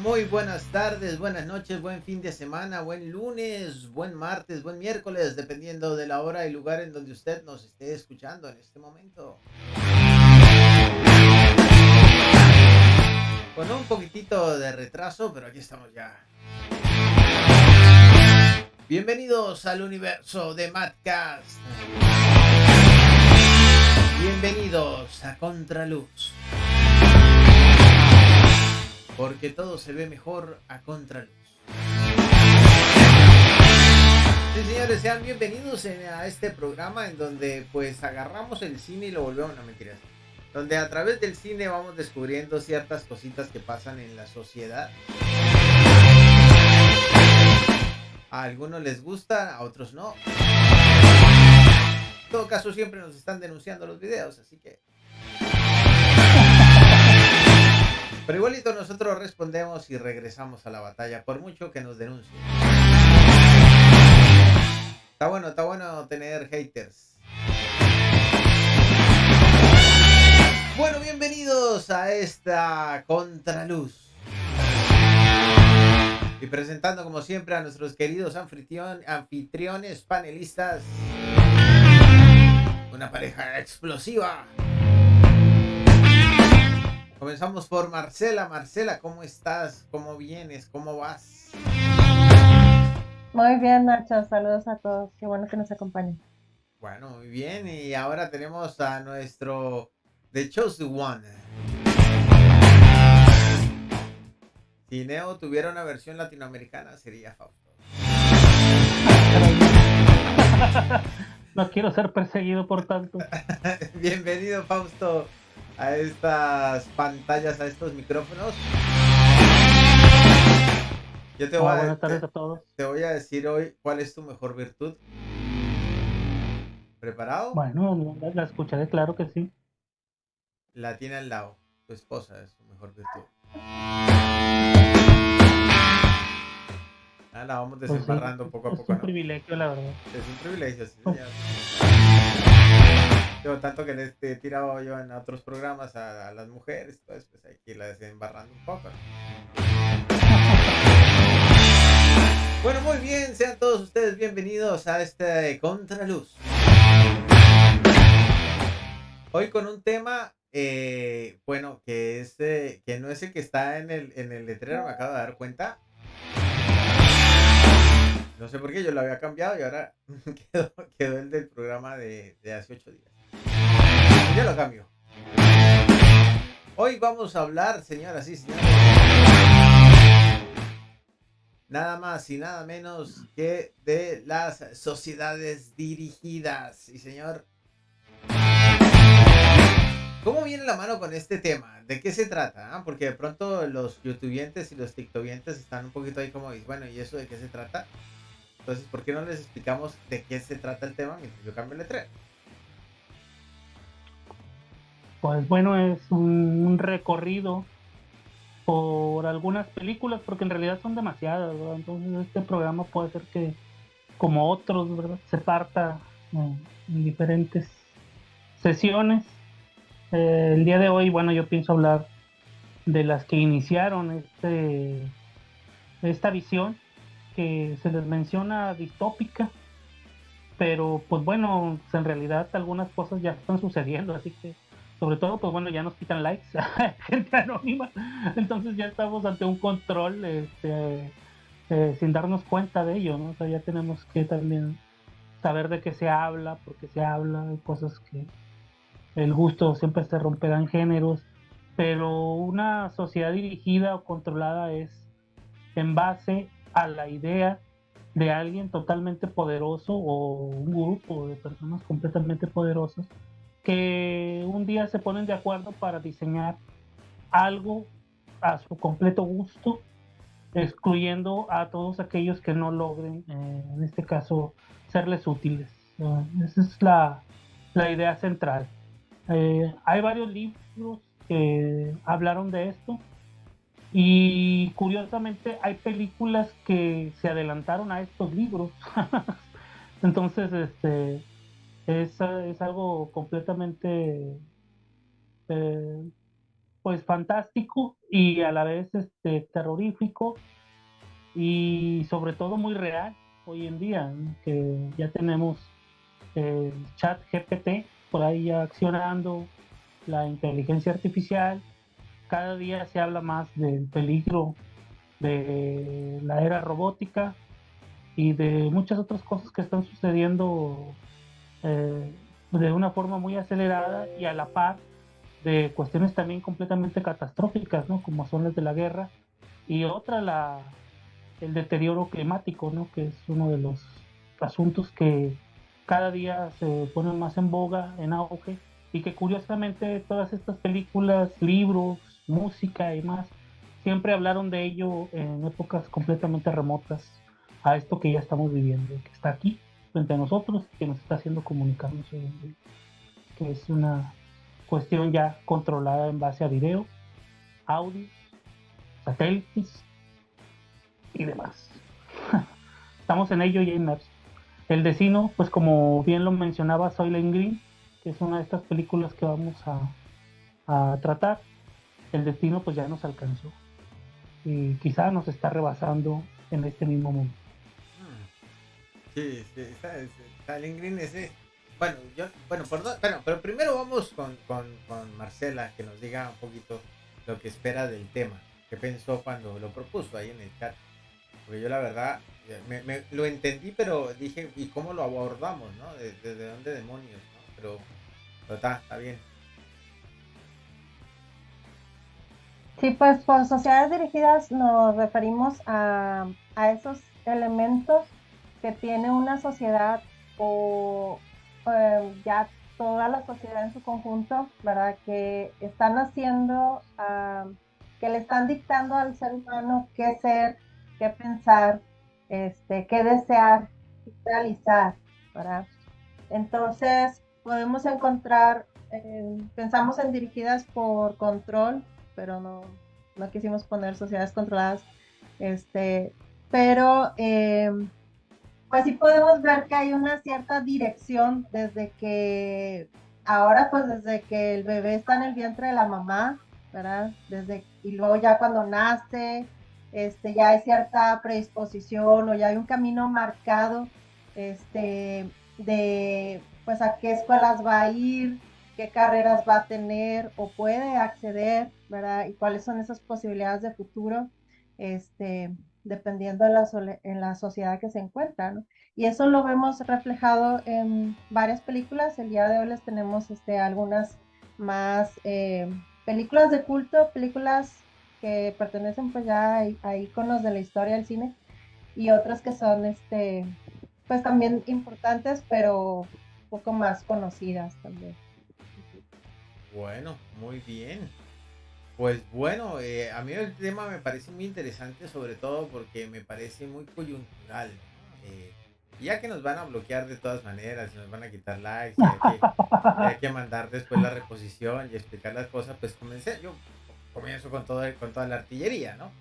Muy buenas tardes, buenas noches, buen fin de semana, buen lunes, buen martes, buen miércoles, dependiendo de la hora y lugar en donde usted nos esté escuchando en este momento. Con un poquitito de retraso, pero aquí estamos ya. Bienvenidos al universo de Madcast. Bienvenidos a Contraluz. Porque todo se ve mejor a contraluz. Sí, señores, sean bienvenidos a este programa en donde pues agarramos el cine y lo volvemos, no mentiras, donde a través del cine vamos descubriendo ciertas cositas que pasan en la sociedad. A algunos les gusta, a otros no. En todo caso siempre nos están denunciando los videos, así que... Pero igualito nosotros respondemos y regresamos a la batalla, por mucho que nos denuncien. Está bueno tener haters. Bueno, bienvenidos a esta Contraluz. Y presentando como siempre a nuestros queridos anfitriones, panelistas. Una pareja explosiva. Comenzamos por Marcela. Marcela, ¿cómo estás? ¿Cómo vienes? ¿Cómo vas? Muy bien, Nacho. Saludos a todos. Qué bueno que nos acompañen. Bueno, muy bien. Y ahora tenemos a nuestro The Chosen One. Si Neo tuviera una versión latinoamericana, sería Fausto. No quiero ser perseguido por tanto. Bienvenido, Fausto, a estas pantallas, a estos micrófonos. Yo Buenas tardes a todos. Te voy a decir hoy cuál es tu mejor virtud. ¿Preparado? Bueno, la escucharé, claro que sí. La tiene al lado. Tu esposa es su mejor virtud. La vamos desembarrando poco a poco. Es un privilegio, la verdad. Es un privilegio, sí, señor. Yo, tanto que les he tirado yo en otros programas a las mujeres, pues hay que irla desembarrando un poco, ¿no? Bueno, muy bien, sean todos ustedes bienvenidos a este Contraluz. Hoy con un tema, bueno, que es que no es el que está en el letrero, me acabo de dar cuenta. No sé por qué yo lo había cambiado y ahora quedó el del programa de hace 8 días. Yo lo cambio. Hoy vamos a hablar, señoras y señores, nada más y nada menos que de las sociedades dirigidas. Sí, señor. ¿Cómo viene la mano con este tema? ¿De qué se trata? Porque de pronto los youtubientes y los tiktokientes están un poquito ahí como, bueno, ¿y eso de qué se trata? Entonces, ¿por qué no les explicamos de qué se trata el tema mientras yo cambio el letrero? pues bueno, es un recorrido por algunas películas, porque en realidad son demasiadas, ¿verdad? Entonces este programa puede ser que, como otros, ¿verdad?, se parta en diferentes sesiones. El día de hoy, bueno, yo pienso hablar de las que iniciaron esta visión que se les menciona distópica, pero pues bueno, pues, en realidad algunas cosas ya están sucediendo, así que sobre todo, pues bueno, ya nos quitan likes, gente anónima, entonces ya estamos ante un control sin darnos cuenta de ello, ¿no? O sea, ya tenemos que también saber de qué se habla, por qué se habla, hay cosas que el gusto siempre se romperán géneros, pero una sociedad dirigida o controlada es en base a la idea de alguien totalmente poderoso o un grupo de personas completamente poderosas que un día se ponen de acuerdo para diseñar algo a su completo gusto, excluyendo a todos aquellos que no logren, en este caso, serles útiles. Esa es la idea central. Hay varios libros que hablaron de esto y curiosamente hay películas que se adelantaron a estos libros. Entonces, es algo completamente eh, pues fantástico y a la vez terrorífico y sobre todo muy real hoy en día, ¿no? Que ya tenemos el chat GPT por ahí ya accionando, la inteligencia artificial. Cada día se habla más del peligro de la era robótica y de muchas otras cosas que están sucediendo eh, de una forma muy acelerada y a la par de cuestiones también completamente catastróficas, ¿no? Como son las de la guerra y otra, el deterioro climático, ¿no? Que es uno de los asuntos que cada día se ponen más en boga, en auge, y que curiosamente todas estas películas, libros, música y más, siempre hablaron de ello en épocas completamente remotas a esto que ya estamos viviendo, que está aquí frente a nosotros, que nos está haciendo comunicarnos hoy en día, que es una cuestión ya controlada en base a video, audio, satélites y demás. Estamos en ello y inmersos. El Destino, pues como bien lo mencionaba Soylent Green, que es una de estas películas que vamos a tratar, el destino pues ya nos alcanzó y quizá nos está rebasando en este mismo momento. Sí, sí, Silent Green ese. Bueno, pero primero vamos con Marcela, que nos diga un poquito lo que espera del tema, qué pensó cuando lo propuso ahí en el chat. Porque yo la verdad lo entendí, pero dije, ¿y cómo lo abordamos, no? ¿Desde dónde demonios, no? Pero está bien. Sí, pues por sociedades dirigidas nos referimos a esos elementos que tiene una sociedad o ya toda la sociedad en su conjunto, ¿verdad? Que están haciendo, que le están dictando al ser humano qué ser, qué pensar, qué desear, qué realizar, ¿verdad? Entonces, podemos encontrar, pensamos en dirigidas por control, pero no quisimos poner sociedades controladas, pero pues sí podemos ver que hay una cierta dirección desde que, ahora pues desde que el bebé está en el vientre de la mamá, ¿verdad? Y luego ya cuando nace, ya hay cierta predisposición o ya hay un camino marcado, de pues a qué escuelas va a ir, qué carreras va a tener o puede acceder, ¿verdad? Y cuáles son esas posibilidades de futuro, dependiendo en la sociedad que se encuentra, ¿no? Y eso lo vemos reflejado en varias películas. El día de hoy les tenemos algunas más películas de culto, películas que pertenecen pues ya a íconos de la historia del cine y otras que son pues también importantes, pero un poco más conocidas también. Bueno, muy bien. Pues bueno, a mí el tema me parece muy interesante, sobre todo porque me parece muy coyuntural, ¿no? ya que nos van a bloquear de todas maneras, y nos van a quitar likes, y hay que mandar después la reposición y explicar las cosas, pues yo comienzo con toda la artillería, ¿no?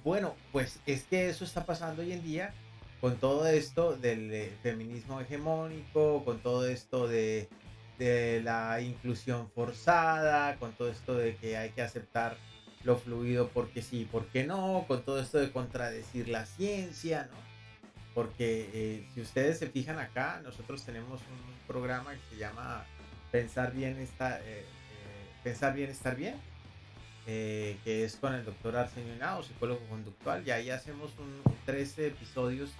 Bueno, pues es que eso está pasando hoy en día con todo esto del feminismo hegemónico, con todo esto de la inclusión forzada, con todo esto de que hay que aceptar lo fluido porque sí, porque no, con todo esto de contradecir la ciencia, ¿no? Porque si ustedes se fijan acá, nosotros tenemos un programa que se llama Pensar bien, estar bien, que es con el doctor Arsenio Henao, psicólogo conductual, y ahí hacemos 13 episodios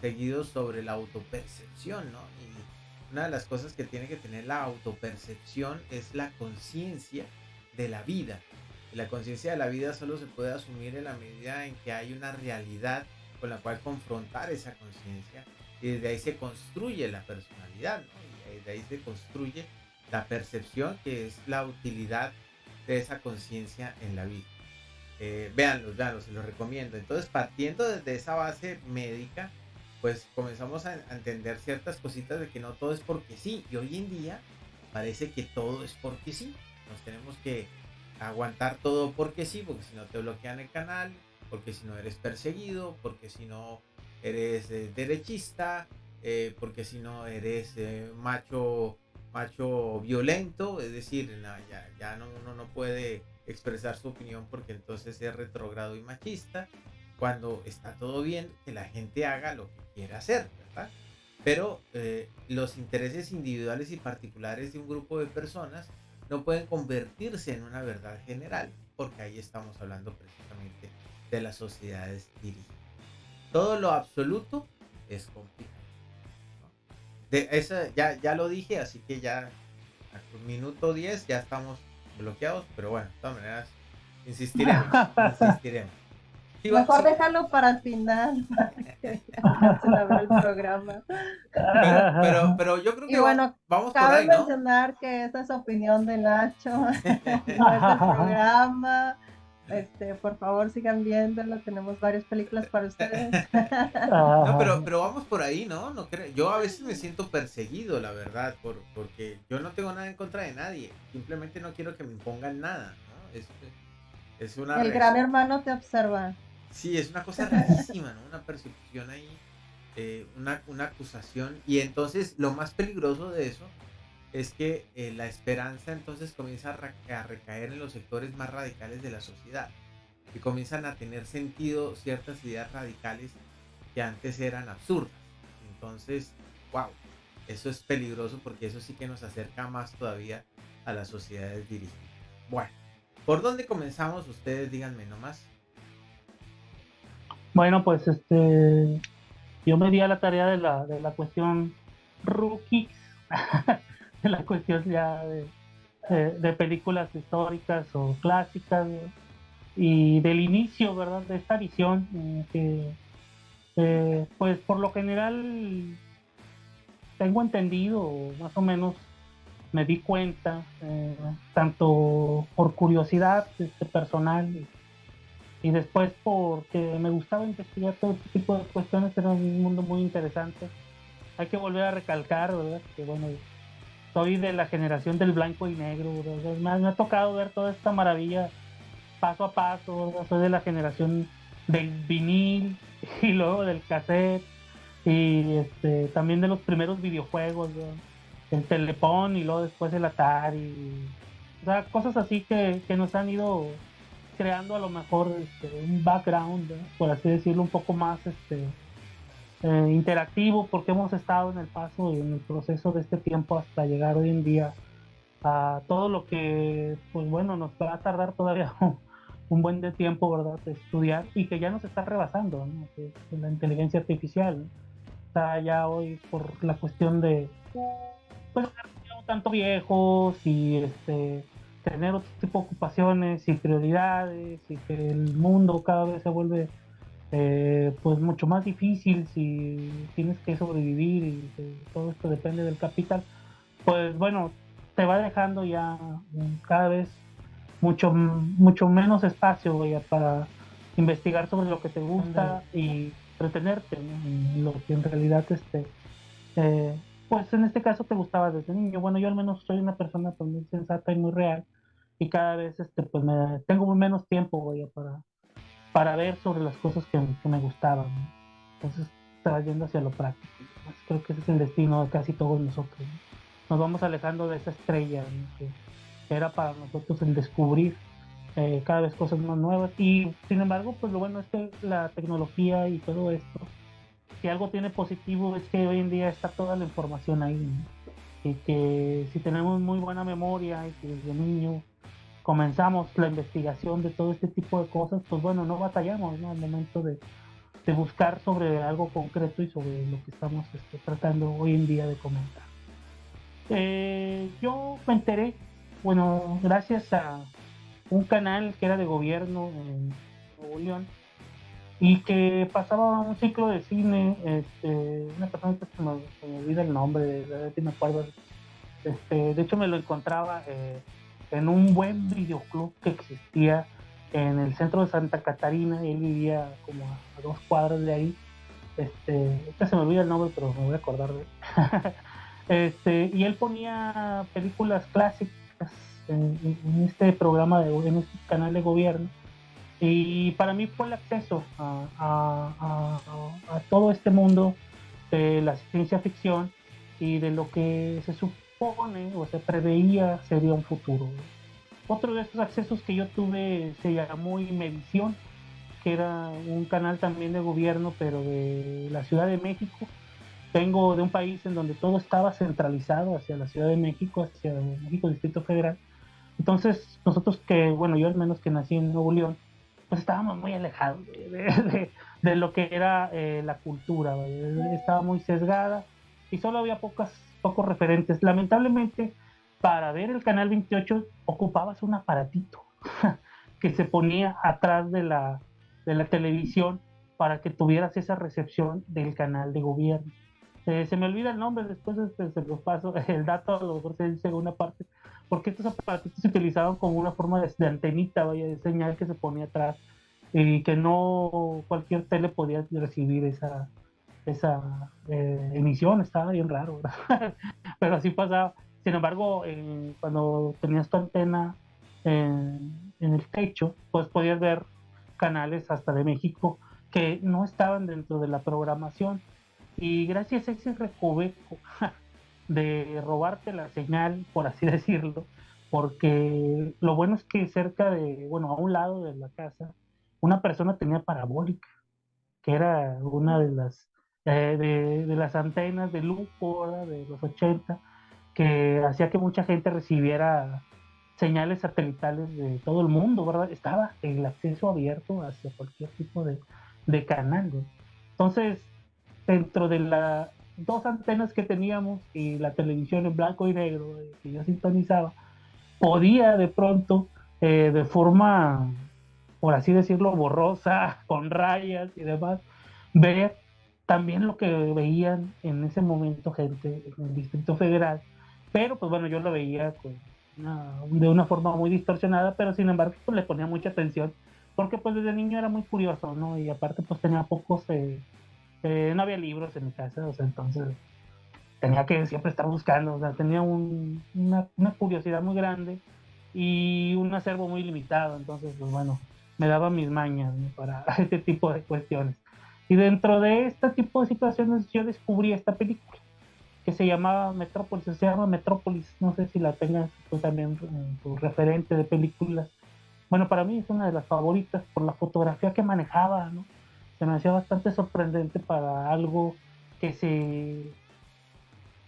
seguidos sobre la autopercepción, ¿no? Y una de las cosas que tiene que tener la autopercepción es la conciencia de la vida. Y la conciencia de la vida solo se puede asumir en la medida en que hay una realidad con la cual confrontar esa conciencia, y desde ahí se construye la personalidad, ¿no? Y desde ahí se construye la percepción, que es la utilidad de esa conciencia en la vida. Véanlos, se los recomiendo. Entonces, partiendo desde esa base médica, pues comenzamos a entender ciertas cositas de que no todo es porque sí, y hoy en día parece que todo es porque sí. Nos tenemos que aguantar todo porque sí, porque si no te bloquean el canal, porque si no eres perseguido, porque si no eres derechista, porque si no eres macho violento, es decir, ya no, uno no puede expresar su opinión porque entonces es retrógrado y machista, cuando está todo bien que la gente haga lo que quiera hacer, ¿verdad? Pero los intereses individuales y particulares de un grupo de personas no pueden convertirse en una verdad general, porque ahí estamos hablando precisamente de las sociedades dirigidas. Todo lo absoluto es complicado. Ya lo dije, así que ya a minuto 10 ya estamos bloqueados, pero bueno, de todas maneras insistiremos. Sí, mejor déjalo para el final, para que alcancen a ver el programa. Pero yo creo que bueno, vamos por cabe ahí, ¿no? mencionar que esa es opinión de Nacho, no es el programa. Por favor, sigan viéndolo, tenemos varias películas para ustedes. No, pero vamos por ahí, ¿no? No creo. Yo a veces me siento perseguido, la verdad, porque yo no tengo nada en contra de nadie. Simplemente no quiero que me impongan nada, ¿no? Es una El gran hermano te observa. Sí, es una cosa rarísima, ¿no? Una persecución ahí, una acusación. Y entonces lo más peligroso de eso es que la esperanza entonces comienza a recaer en los sectores más radicales de la sociedad, y comienzan a tener sentido ciertas ideas radicales que antes eran absurdas. Entonces, wow, eso es peligroso, porque eso sí que nos acerca más todavía a las sociedades dirigidas. Bueno, ¿por dónde comenzamos? Ustedes díganme nomás. Bueno, pues yo me di a la tarea de la cuestión rookies, de la cuestión ya de películas históricas o clásicas, ¿no? Y del inicio, ¿verdad?, de esta visión que pues por lo general tengo entendido, más o menos me di cuenta, tanto por curiosidad personal y después porque me gustaba investigar todo este tipo de cuestiones. Era un mundo muy interesante. Hay que volver a recalcar, ¿verdad?, que bueno, soy de la generación del blanco y negro, ¿verdad? Me ha tocado ver toda esta maravilla paso a paso, ¿verdad? Soy de la generación del vinil y luego del cassette, y también de los primeros videojuegos, ¿verdad?, el Telepón y luego después el Atari, o sea, cosas así que nos han ido creando a lo mejor un background, ¿verdad?, por así decirlo, un poco más interactivo, porque hemos estado en el paso y en el proceso de este tiempo hasta llegar hoy en día a todo lo que, pues bueno, nos va a tardar todavía un buen de tiempo, ¿verdad?, de estudiar, y que ya nos está rebasando, ¿no?, que es la inteligencia artificial, ¿no? O sea, ya hoy por la cuestión de pues no tanto viejos y tener otro tipo de ocupaciones y prioridades, y que el mundo cada vez se vuelve pues mucho más difícil si tienes que sobrevivir, y todo esto depende del capital, pues bueno, te va dejando ya cada vez mucho menos espacio, vaya, para investigar sobre lo que te gusta y entretenerte, ¿no? En lo que en realidad pues en este caso te gustaba desde niño. Bueno, yo al menos soy una persona pues, muy sensata y muy real, y cada vez pues tengo menos tiempo, güey, para ver sobre las cosas que me gustaban, ¿no? Entonces estaba yendo hacia lo práctico. Pues, creo que ese es el destino de casi todos nosotros, ¿no? Nos vamos alejando de esa estrella, ¿no? Que era para nosotros el descubrir cada vez cosas más nuevas. Y sin embargo, pues lo bueno es que la tecnología y todo esto, si algo tiene positivo es que hoy en día está toda la información ahí, ¿no? Y que si tenemos muy buena memoria y que desde niño comenzamos la investigación de todo este tipo de cosas, pues bueno, no batallamos, ¿no? Al momento de buscar sobre algo concreto y sobre lo que estamos tratando hoy en día de comentar. Yo me enteré, bueno, gracias a un canal que era de gobierno en Nuevo León y que pasaba un ciclo de cine, una persona que se me olvida el nombre, de verdad que me acuerdo, de hecho me lo encontraba en un buen videoclub que existía en el centro de Santa Catarina, y él vivía como a 2 cuadras de ahí. Ahorita se me olvida el nombre, pero me voy a acordar de él. Y él ponía películas clásicas en este programa, en este canal de gobierno, y para mí fue el acceso a todo este mundo de la ciencia ficción y de lo que se supone o se preveía sería un futuro. Otro de estos accesos que yo tuve se llamó Imevisión, que era un canal también de gobierno, pero de la Ciudad de México. Vengo de un país en donde todo estaba centralizado hacia la Ciudad de México, hacia México Distrito Federal. Entonces, nosotros bueno, yo al menos que nací en Nuevo León, pues estábamos muy alejados de lo que era la cultura, ¿vale? Estaba muy sesgada y solo había pocos referentes. Lamentablemente, para ver el canal 28 ocupabas un aparatito que se ponía atrás de la televisión para que tuvieras esa recepción del canal de gobierno. Se me olvida el nombre, después se los paso el dato, a lo mejor se dice segunda parte, porque estos aparatos se utilizaban como una forma de antenita, vaya, de señal que se ponía atrás, y que no cualquier tele podía recibir esa emisión. Estaba bien raro, ¿verdad? Pero así pasaba. Sin embargo, cuando tenías tu antena en el techo, pues podías ver canales hasta de México que no estaban dentro de la programación, y gracias a ese recoveco de robarte la señal, por así decirlo, porque lo bueno es que bueno, a un lado de la casa, una persona tenía parabólica, que era una de las antenas de Lupo, ¿verdad? De los 80, que hacía que mucha gente recibiera señales satelitales de todo el mundo, ¿verdad? Estaba el acceso abierto hacia cualquier tipo de canal, ¿no? Entonces, dentro de las 2 antenas que teníamos y la televisión en blanco y negro que yo sintonizaba, podía de pronto, de forma, por así decirlo, borrosa, con rayas y demás, ver también lo que veían en ese momento gente en el Distrito Federal. Pero pues bueno, yo lo veía de una forma muy distorsionada, pero sin embargo pues, le ponía mucha atención, porque pues desde niño era muy curioso, ¿no? Y aparte pues tenía no había libros en mi casa, o sea, entonces tenía que siempre estar buscando, o sea, tenía una curiosidad muy grande y un acervo muy limitado. Entonces, pues bueno, me daba mis mañas, ¿no? Para este tipo de cuestiones. Y dentro de este tipo de situaciones yo descubrí esta película que se llamaba Metrópolis, se llama Metrópolis, no sé si la tengas tú también en tu referente de películas. Bueno, para mí es una de las favoritas por la fotografía que manejaba, ¿no? Se me hacía bastante sorprendente para algo que se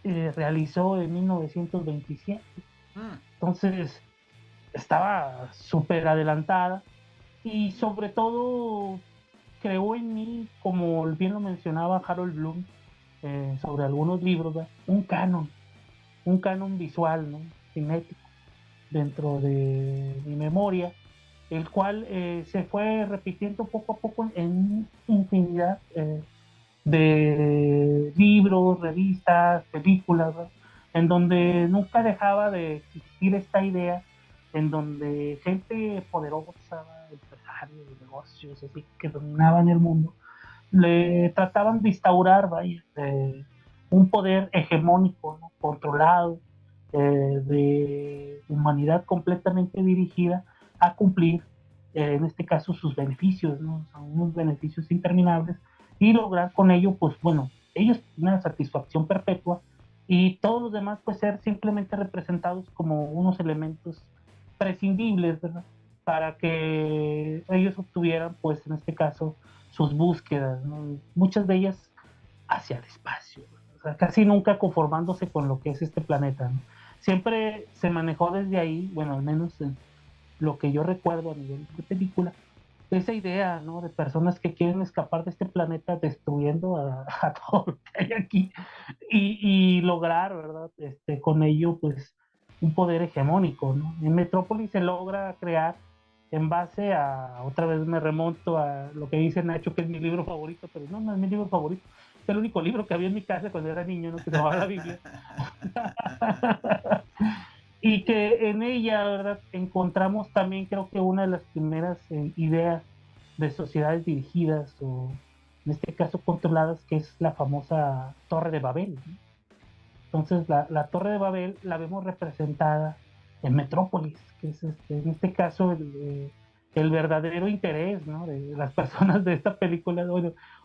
realizó en 1927. Entonces, estaba súper adelantada, y sobre todo creó en mí, como bien lo mencionaba Harold Bloom, sobre algunos libros, ¿verdad? Un canon visual, ¿no? Cinético dentro de mi memoria, el cual se fue repitiendo poco a poco en infinidad de libros, revistas, películas, ¿no? En donde nunca dejaba de existir esta idea, en donde gente poderosa, empresarios, negocios, así, que dominaban el mundo, le trataban de instaurar, vaya, un poder hegemónico, ¿no? Controlado, de humanidad completamente dirigida a cumplir, en este caso, sus beneficios, ¿no? Son unos beneficios interminables y lograr con ello, pues bueno, ellos una satisfacción perpetua y todos los demás pues ser simplemente representados como unos elementos prescindibles, ¿verdad? Para que ellos obtuvieran, pues en este caso, sus búsquedas, ¿no? Muchas de ellas hacia el espacio, o sea, casi nunca conformándose con lo que es este planeta, ¿no? Siempre se manejó desde ahí, bueno, al menos en lo que yo recuerdo a nivel de película, esa idea, ¿no? De personas que quieren escapar de este planeta destruyendo a todo lo que hay aquí y lograr, ¿verdad? Con ello, pues, un poder hegemónico, ¿no? En Metrópolis se logra crear en base a, otra vez me remonto a lo que dice Nacho, que es mi libro favorito, pero no, no es mi libro favorito, es el único libro que había en mi casa cuando era niño, ¿no? Que se llamaba la Biblia. Y que en ella, ¿verdad? Encontramos también, creo que una de las primeras ideas de sociedades dirigidas o en este caso controladas, que es la famosa Torre de Babel, ¿no? Entonces la Torre de Babel la vemos representada en Metrópolis, que es en este caso el verdadero interés, ¿no? De las personas de esta película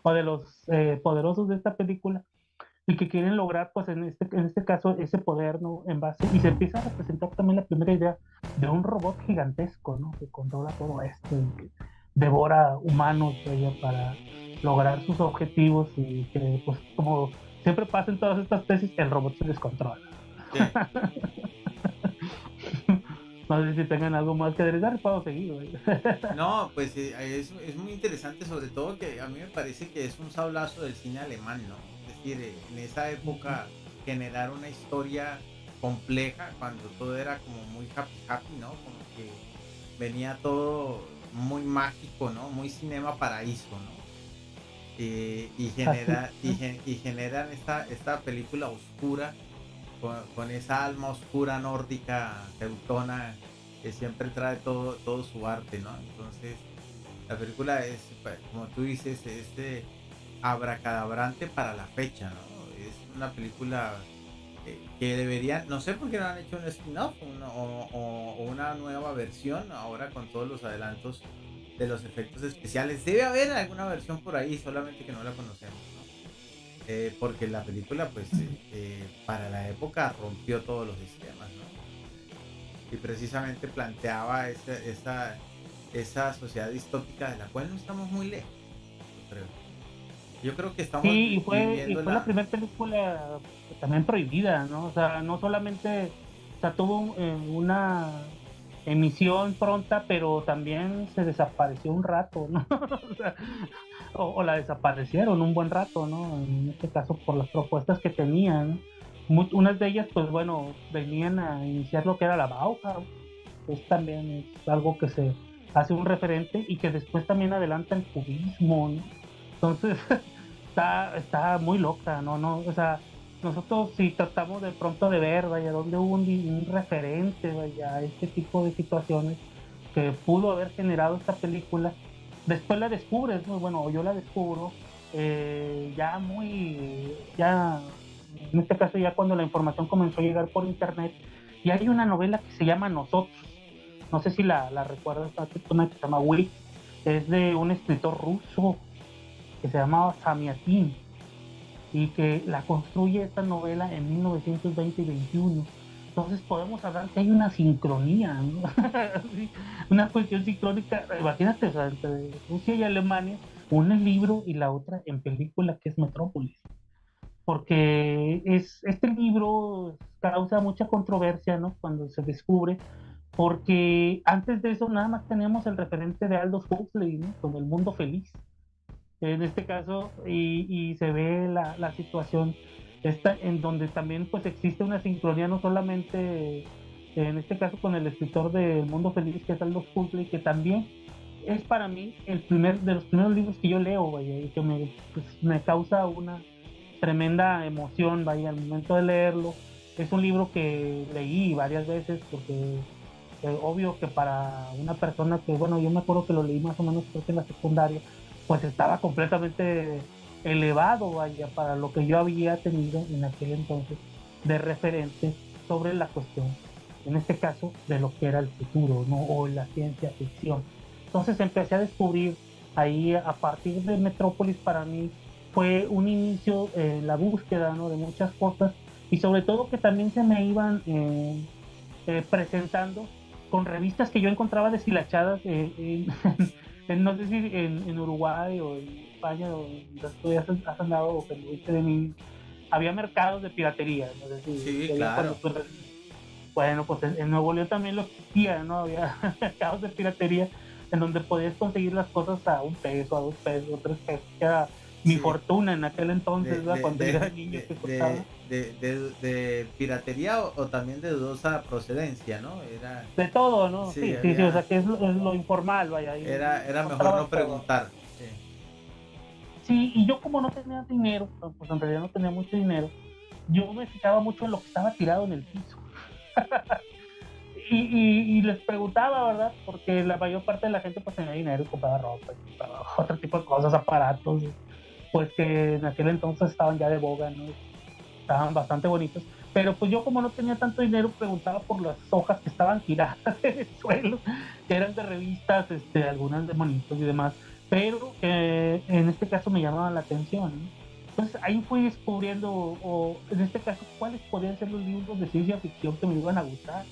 o de los poderosos de esta película y que quieren lograr, pues en este caso, ese poder, ¿no? En base, y se empieza a representar también la primera idea de un robot gigantesco, ¿no? Que controla todo esto y que devora humanos, ¿verdad? Para lograr sus objetivos y que, pues, como siempre pasa en todas estas tesis, el robot se descontrola. Sí. No sé si tengan algo más que agregar, puedo seguir, ¿verdad? No, pues es muy interesante, sobre todo que a mí me parece que es un sablazo del cine alemán, ¿no? Es decir, en esa época generar una historia compleja cuando todo era como muy happy happy, ¿no? Como que venía todo muy mágico, ¿no? Muy cinema paraíso, ¿no? Y generan esta película oscura con esa alma oscura nórdica teutona que siempre trae todo su arte, ¿no? Entonces, la película es, como tú dices, abracadabrante para la fecha, ¿no? Es una película que deberían, no sé por qué no han hecho un spin-off o una nueva versión ahora con todos los adelantos de los efectos especiales. Debe haber alguna versión por ahí, solamente que no la conocemos, ¿no? Porque la película, pues, para la época rompió todos los esquemas, ¿no? Y precisamente planteaba esa sociedad distópica de la cual no estamos muy lejos, yo creo. Yo creo que estamos Sí, y viviendo fue la primera película también prohibida, ¿no? O sea, no solamente, o sea, tuvo una emisión pronta, pero también se desapareció un rato, ¿no? O sea, o la desaparecieron un buen rato, ¿no? En este caso por las propuestas que tenían. Unas de ellas, pues bueno, venían a iniciar lo que era la Bauhaus, pues también es algo que se hace un referente y que después también adelanta el cubismo, ¿no? Entonces, está muy loca, ¿no? No, o sea, nosotros si tratamos de pronto de ver, vaya, donde hubo un referente, vaya, a este tipo de situaciones que pudo haber generado esta película, después la descubres, ¿no? Bueno, yo la descubro ya, en este caso ya cuando la información comenzó a llegar por internet, y hay una novela que se llama Nosotros, no sé si la recuerdas, una que se llama Will, es de un escritor ruso que se llamaba Samiatin y que la construye esta novela en 1920 y 21. Entonces podemos hablar que hay una sincronía, ¿no? Una cuestión sincrónica, imagínate, o sea, entre Rusia y Alemania, una en libro y la otra en película, que es Metrópolis. Porque este libro causa mucha controversia, ¿no? Cuando se descubre, porque antes de eso nada más teníamos el referente de Aldous Huxley, ¿no? Con El Mundo Feliz en este caso, y se ve la situación esta, en donde también pues existe una sincronía no solamente en este caso con el escritor de El Mundo Feliz, que es Aldous Huxley, que también es para mí el primer de los primeros libros que yo leo, vaya, y que me causa una tremenda emoción, vaya, al momento de leerlo. Es un libro que leí varias veces porque obvio que para una persona que, bueno, yo me acuerdo que lo leí más o menos creo que en la secundaria, pues estaba completamente elevado, vaya, para lo que yo había tenido en aquel entonces de referente sobre la cuestión, en este caso, de lo que era el futuro, ¿no? O la ciencia ficción. Entonces empecé a descubrir ahí, a partir de Metrópolis, para mí fue un inicio en la búsqueda, ¿no? De muchas cosas, y sobre todo que también se me iban presentando con revistas que yo encontraba deshilachadas no sé si en Uruguay o en España o donde tú has andado o que viste de mí, había mercados de piratería, ¿no? Es decir, Sí, claro. bueno, pues en Nuevo León también lo existía, ¿no? Había mercados de piratería en donde podías conseguir las cosas a $1, a $2, a $3, que era mi Sí, fortuna en aquel entonces, ¿verdad? Cuando yo era niño que costaba. de piratería o también de dudosa procedencia, ¿no? Era, De todo, ¿no? sí, Sí, sí, sí, o sea había, que es lo informal, vaya, ahí era mejor encontrabas no todo. preguntar. Sí, Sí, y yo como no tenía dinero, pues en realidad no tenía mucho dinero, yo me fijaba mucho en lo que estaba tirado en el piso. Y les preguntaba, ¿verdad? Porque la mayor parte de la gente pues tenía dinero y compraba ropa, y compraba otro tipo de cosas, aparatos, pues que en aquel entonces estaban ya de boga, ¿no? Estaban bastante bonitos. Pero pues yo como no tenía tanto dinero, preguntaba por las hojas que estaban tiradas en el suelo, que eran de revistas, algunas de monitos y demás, pero en este caso me llamaban la atención, ¿no? Entonces ahí fui descubriendo, o en este caso, cuáles podían ser los libros de ciencia ficción que me iban a gustar,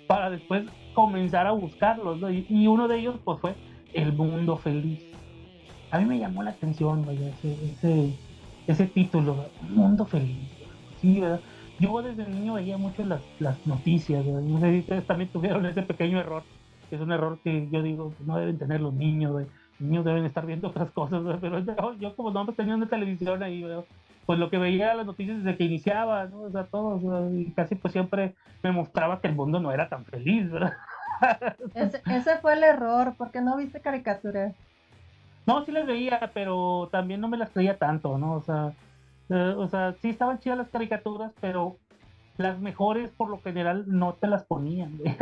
para después comenzar a buscarlos, ¿no? Y uno de ellos pues fue El Mundo Feliz. A mí me llamó la atención, vaya, ese título, ¿verdad? Un mundo feliz. Sí, ¿verdad? Yo desde niño veía mucho las noticias, ¿verdad? No sé si ustedes también tuvieron ese pequeño error, que es un error que yo digo, no deben tener los niños, ¿verdad? Los niños deben estar viendo otras cosas, ¿verdad? Pero yo como no tenía una televisión ahí, ¿verdad? Pues lo que veía eran las noticias desde que iniciaba, ¿no? O sea, todos, ¿verdad? Y casi pues siempre me mostraba que el mundo no era tan feliz, ¿verdad? Ese fue el error, porque no viste caricaturas. No, sí las veía, pero también no me las creía tanto, ¿no? O sea, sí estaban chidas las caricaturas, pero las mejores por lo general no te las ponían, güey.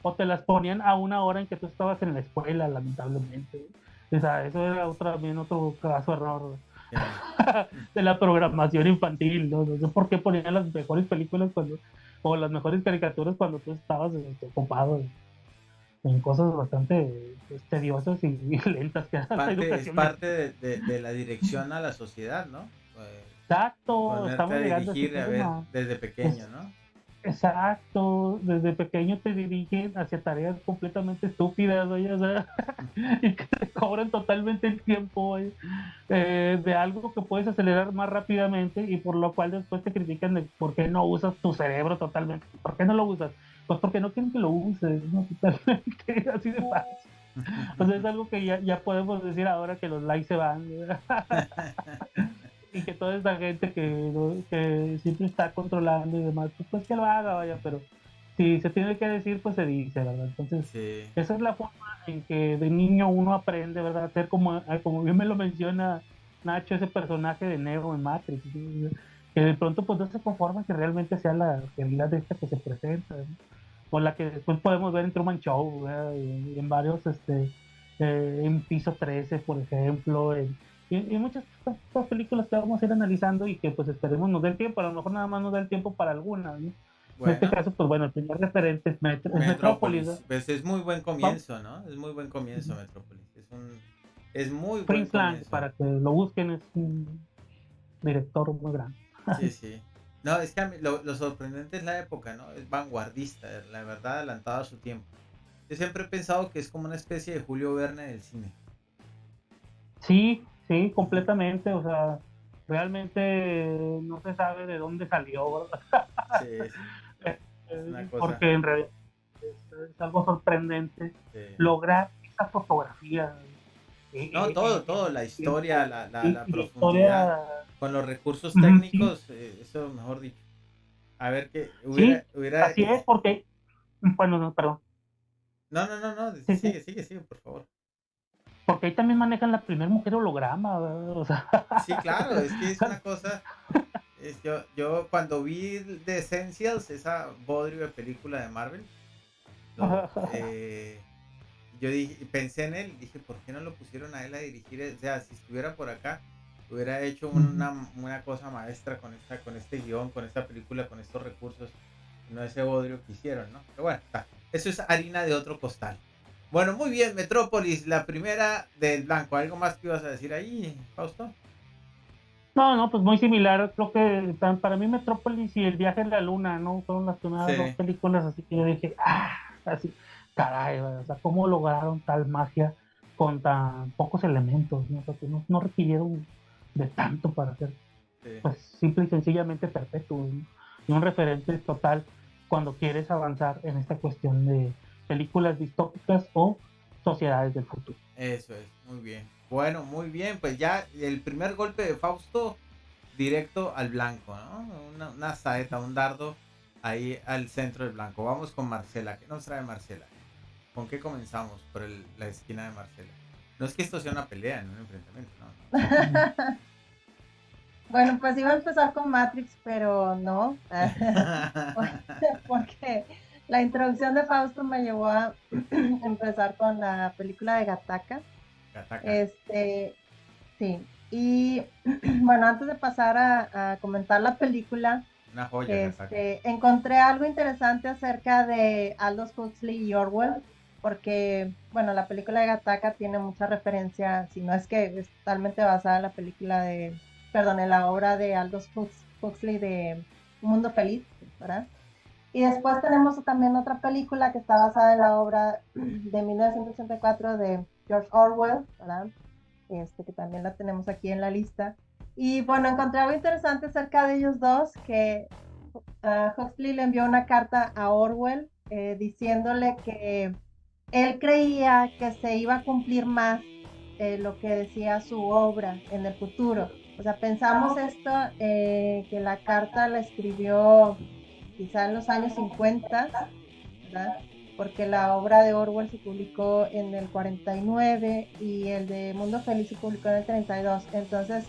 O te las ponían a una hora en que tú estabas en la escuela, lamentablemente, güey. O sea, eso era también otro caso error sí. de la programación infantil, ¿no? No sé por qué ponían las mejores películas o las mejores caricaturas cuando tú estabas ocupado en cosas bastante tediosas y lentas que era la Es educación parte mexicana. de la dirección a la sociedad, ¿no? Exacto, Ponerte a estamos llegando a ese dirigir, a ver, tema. desde pequeño, Es, ¿no? exacto, desde pequeño te dirigen hacia tareas completamente estúpidas, oye, o sea, y que te cobran totalmente el tiempo, oye, de algo que puedes acelerar más rápidamente y por lo cual después te critican de por qué no usas tu cerebro totalmente. ¿Por qué no lo usas? Pues porque no quieren que lo uses, ¿no? Totalmente, así de fácil. O sea, es algo que ya podemos decir ahora que los likes se van, ¿verdad? Y que toda esta gente que siempre está controlando y demás, pues que lo haga, vaya, pero si se tiene que decir, pues se dice, ¿verdad? Entonces, Sí, esa es la forma en que de niño uno aprende, ¿verdad? A ser como bien me lo menciona Nacho, ese personaje de Neo en Matrix, ¿sí? Que de pronto pues no se conforma que realmente sea la realidad de esta que se presenta, ¿no? O la que después podemos ver en Truman Show, ¿verdad? Y en varios, en Piso 13, por ejemplo, y muchas otras películas que vamos a ir analizando y que pues esperemos nos dé el tiempo, a lo mejor nada más nos da el tiempo para algunas, ¿no? En este bueno, caso, pues bueno, el primer referente es Metrópolis, ¿no? Metrópolis, pues es muy buen Vamos, comienzo, ¿no? Es muy buen comienzo Metrópolis. Es muy buen Fritz Lang, comienzo. para que lo busquen, es un director muy grande. Sí, sí. No, es que lo sorprendente es la época, ¿no? Es vanguardista, la verdad, adelantado a su tiempo. Yo siempre he pensado que es como una especie de Julio Verne del cine. Sí, sí, Ujú. completamente, o sea, realmente no se sabe de dónde salió, ¿verdad? Sí, sí. Es una cosa. Porque en realidad es algo sorprendente Sí. lograr esa fotografía No, todo, en la ese historia, tiempo la y la profundidad, historia, con los recursos sí, técnicos, eso mejor dicho. A ver que sí, hubiera, así es, porque, bueno, no, perdón, no, no, no, no, sí, sí, sigue, por favor. porque ahí también manejan la primer mujer holograma, ¿verdad? O sea, Sí, claro, es que es una cosa, yo cuando vi The Essentials, esa bodrio de película de Marvel, lo, yo dije, pensé en él, dije, ¿por qué no lo pusieron a él a dirigir? O sea, si estuviera por acá, hubiera hecho una cosa maestra con este guión, con esta película, con estos recursos, no ese bodrio que hicieron, ¿no? Pero bueno, está. Eso es harina de otro costal. Bueno, muy bien, Metrópolis, la primera del blanco. ¿Algo más que ibas a decir ahí, Fausto? No, pues muy similar. Creo que para mí Metrópolis y El viaje a la luna, ¿no? Fueron las primeras dos Sí, películas, así que yo dije, así, caray, güey, o sea, ¿cómo lograron tal magia con tan pocos elementos, ¿no? O sea, que no requirieron de tanto para hacer, sí. pues, simple y sencillamente perfecto, ¿no? Y un referente total cuando quieres avanzar en esta cuestión de películas distópicas o sociedades del futuro. Eso es, muy bien. Bueno, muy bien, pues ya el primer golpe de Fausto directo al blanco, ¿no? Una saeta, un dardo ahí al centro del blanco. Vamos con Marcela. ¿Qué nos trae Marcela? ¿Con qué comenzamos? Por la esquina de Marcela. No es que esto sea una pelea, no un enfrentamiento, no. Bueno, pues iba a empezar con Matrix, pero no, porque la introducción de Fausto me llevó a empezar con la película de Gattaca. Gataca, Sí, y bueno, antes de pasar a comentar la película, una joya, Gataca. encontré algo interesante acerca de Aldous Huxley y Orwell, porque, bueno, la película de Gattaca tiene mucha referencia, si no es que es totalmente basada en la película en la obra de Aldous Huxley de Un Mundo Feliz, ¿verdad? Y después tenemos también otra película que está basada en la obra de 1984 de George Orwell, ¿verdad? Que también la tenemos aquí en la lista. Y bueno, encontré algo interesante acerca de ellos dos, que Huxley le envió una carta a Orwell diciéndole que él creía que se iba a cumplir más lo que decía su obra en el futuro. O sea, pensamos esto, que la carta la escribió quizá en los años 50, ¿verdad? Porque la obra de Orwell se publicó en el 49 y el de Mundo Feliz se publicó en el 32. Entonces,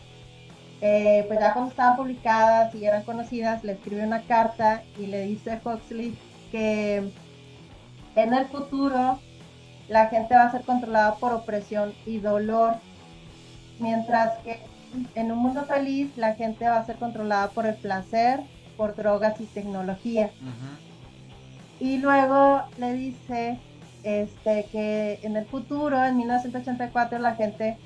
pues ya cuando estaban publicadas y eran conocidas, le escribe una carta y le dice a Huxley que en el futuro la gente va a ser controlada por opresión y dolor, mientras que en un mundo feliz la gente va a ser controlada por el placer, por drogas y tecnología. Y luego le dice que en el futuro, en 1984, la gente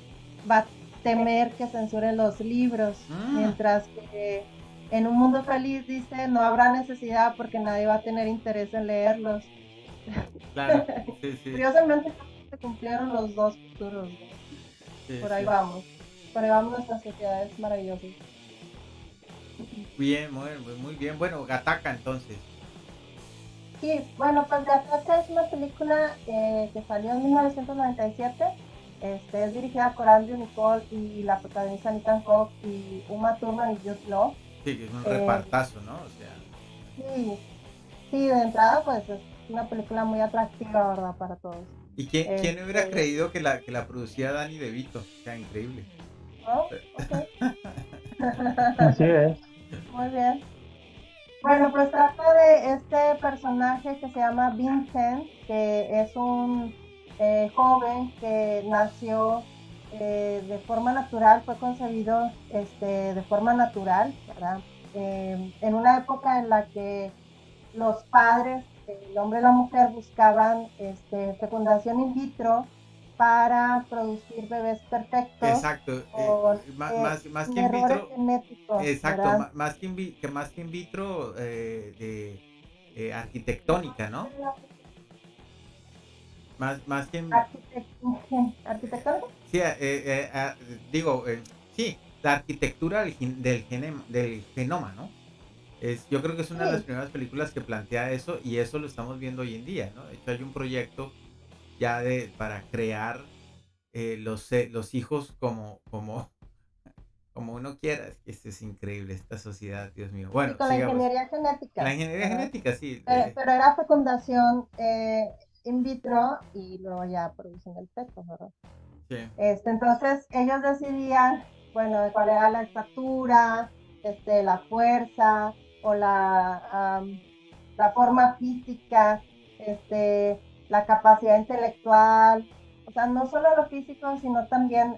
va a temer que censuren los libros, mientras que en un mundo feliz dice no habrá necesidad porque nadie va a tener interés en leerlos. Claro, sí, sí. Curiosamente se cumplieron los dos futuros, ¿no? Sí, Por ahí sí. vamos. Por ahí vamos, nuestras sociedades maravillosas. Bien, muy bien. Bueno, Gataca entonces. Sí, bueno, pues Gattaca es una película que salió en 1997. Es dirigida por Andrew Nicole y la protagoniza Ethan Hawke y Uma Thurman y Jude Law. Sí, que es un Eh, repartazo, ¿no? O sea, sí, sí, de entrada pues es una película muy atractiva, ¿verdad? Para todos. ¿y quién hubiera Este, creído que la producía Danny DeVito? O sea, increíble. ¿no? Ok. Así es. Muy bien. Bueno, pues trata de este personaje que se llama Vincent, que es un joven que nació de forma natural, fue concebido de forma natural, ¿verdad? En una época en la que los padres, el hombre y la mujer, buscaban fecundación in vitro para producir bebés perfectos Exacto. con Más que sin in errores vitro, genéticos, exacto, ¿verdad? más que in vitro de arquitectónica, ¿no? Más que in- Arquitectónico. sí, digo, sí, la arquitectura del genoma, ¿no? Yo creo que es una de las Sí, primeras películas que plantea eso y eso lo estamos viendo hoy en día, ¿no? De hecho, hay un proyecto ya para crear los hijos como uno quiera. Es que esto es increíble, esta sociedad, Dios mío. sí, Bueno, con la sigamos. ingeniería La genética. ingeniería Ajá. genética, sí. Pero era fecundación in vitro y luego ya producen el feto, ¿verdad? Sí. Entonces ellos decidían, bueno, cuál era la estatura, la fuerza o la forma física, la capacidad intelectual, o sea, no solo lo físico, sino también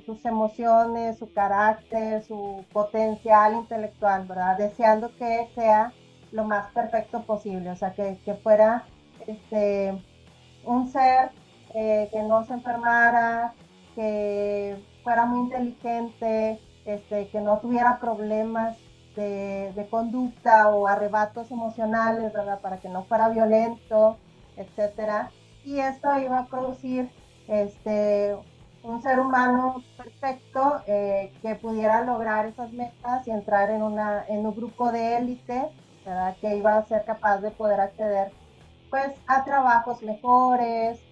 sus emociones, su carácter, su potencial intelectual, ¿verdad? Deseando que sea lo más perfecto posible, o sea, que fuera un ser que no se enfermara, que fuera muy inteligente, que no tuviera problemas de conducta o arrebatos emocionales, ¿verdad? Para que no fuera violento, etcétera. Y esto iba a producir un ser humano perfecto que pudiera lograr esas metas y entrar en un grupo de élite, ¿verdad? Que iba a ser capaz de poder acceder pues a trabajos mejores,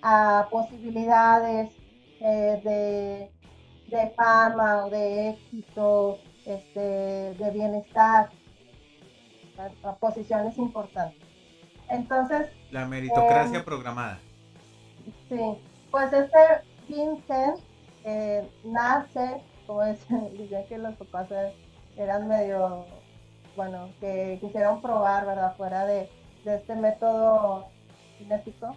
a posibilidades de fama o de éxito, de bienestar, a posiciones importantes. Entonces, La meritocracia programada. sí, pues Vincent nace, como decía que los papás eran medio, bueno, que quisieron probar, ¿verdad? Fuera de este método genético,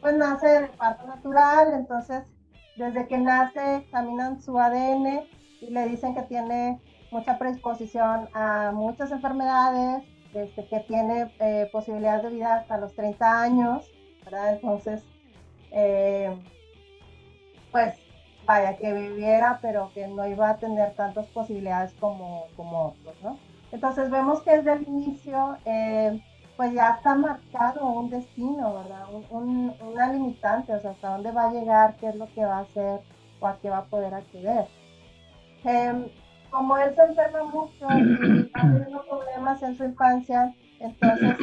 pues nace de parto natural, entonces desde que nace examinan su ADN y le dicen que tiene mucha predisposición a muchas enfermedades, que tiene posibilidades de vida hasta los 30 años, ¿verdad? Entonces, pues vaya, que viviera, pero que no iba a tener tantas posibilidades como otros, ¿no? Entonces vemos que desde el inicio, pues ya está marcado un destino, ¿verdad? Una limitante, o sea, hasta dónde va a llegar, qué es lo que va a hacer o a qué va a poder acceder. Como él se enferma mucho y va teniendo problemas en su infancia, entonces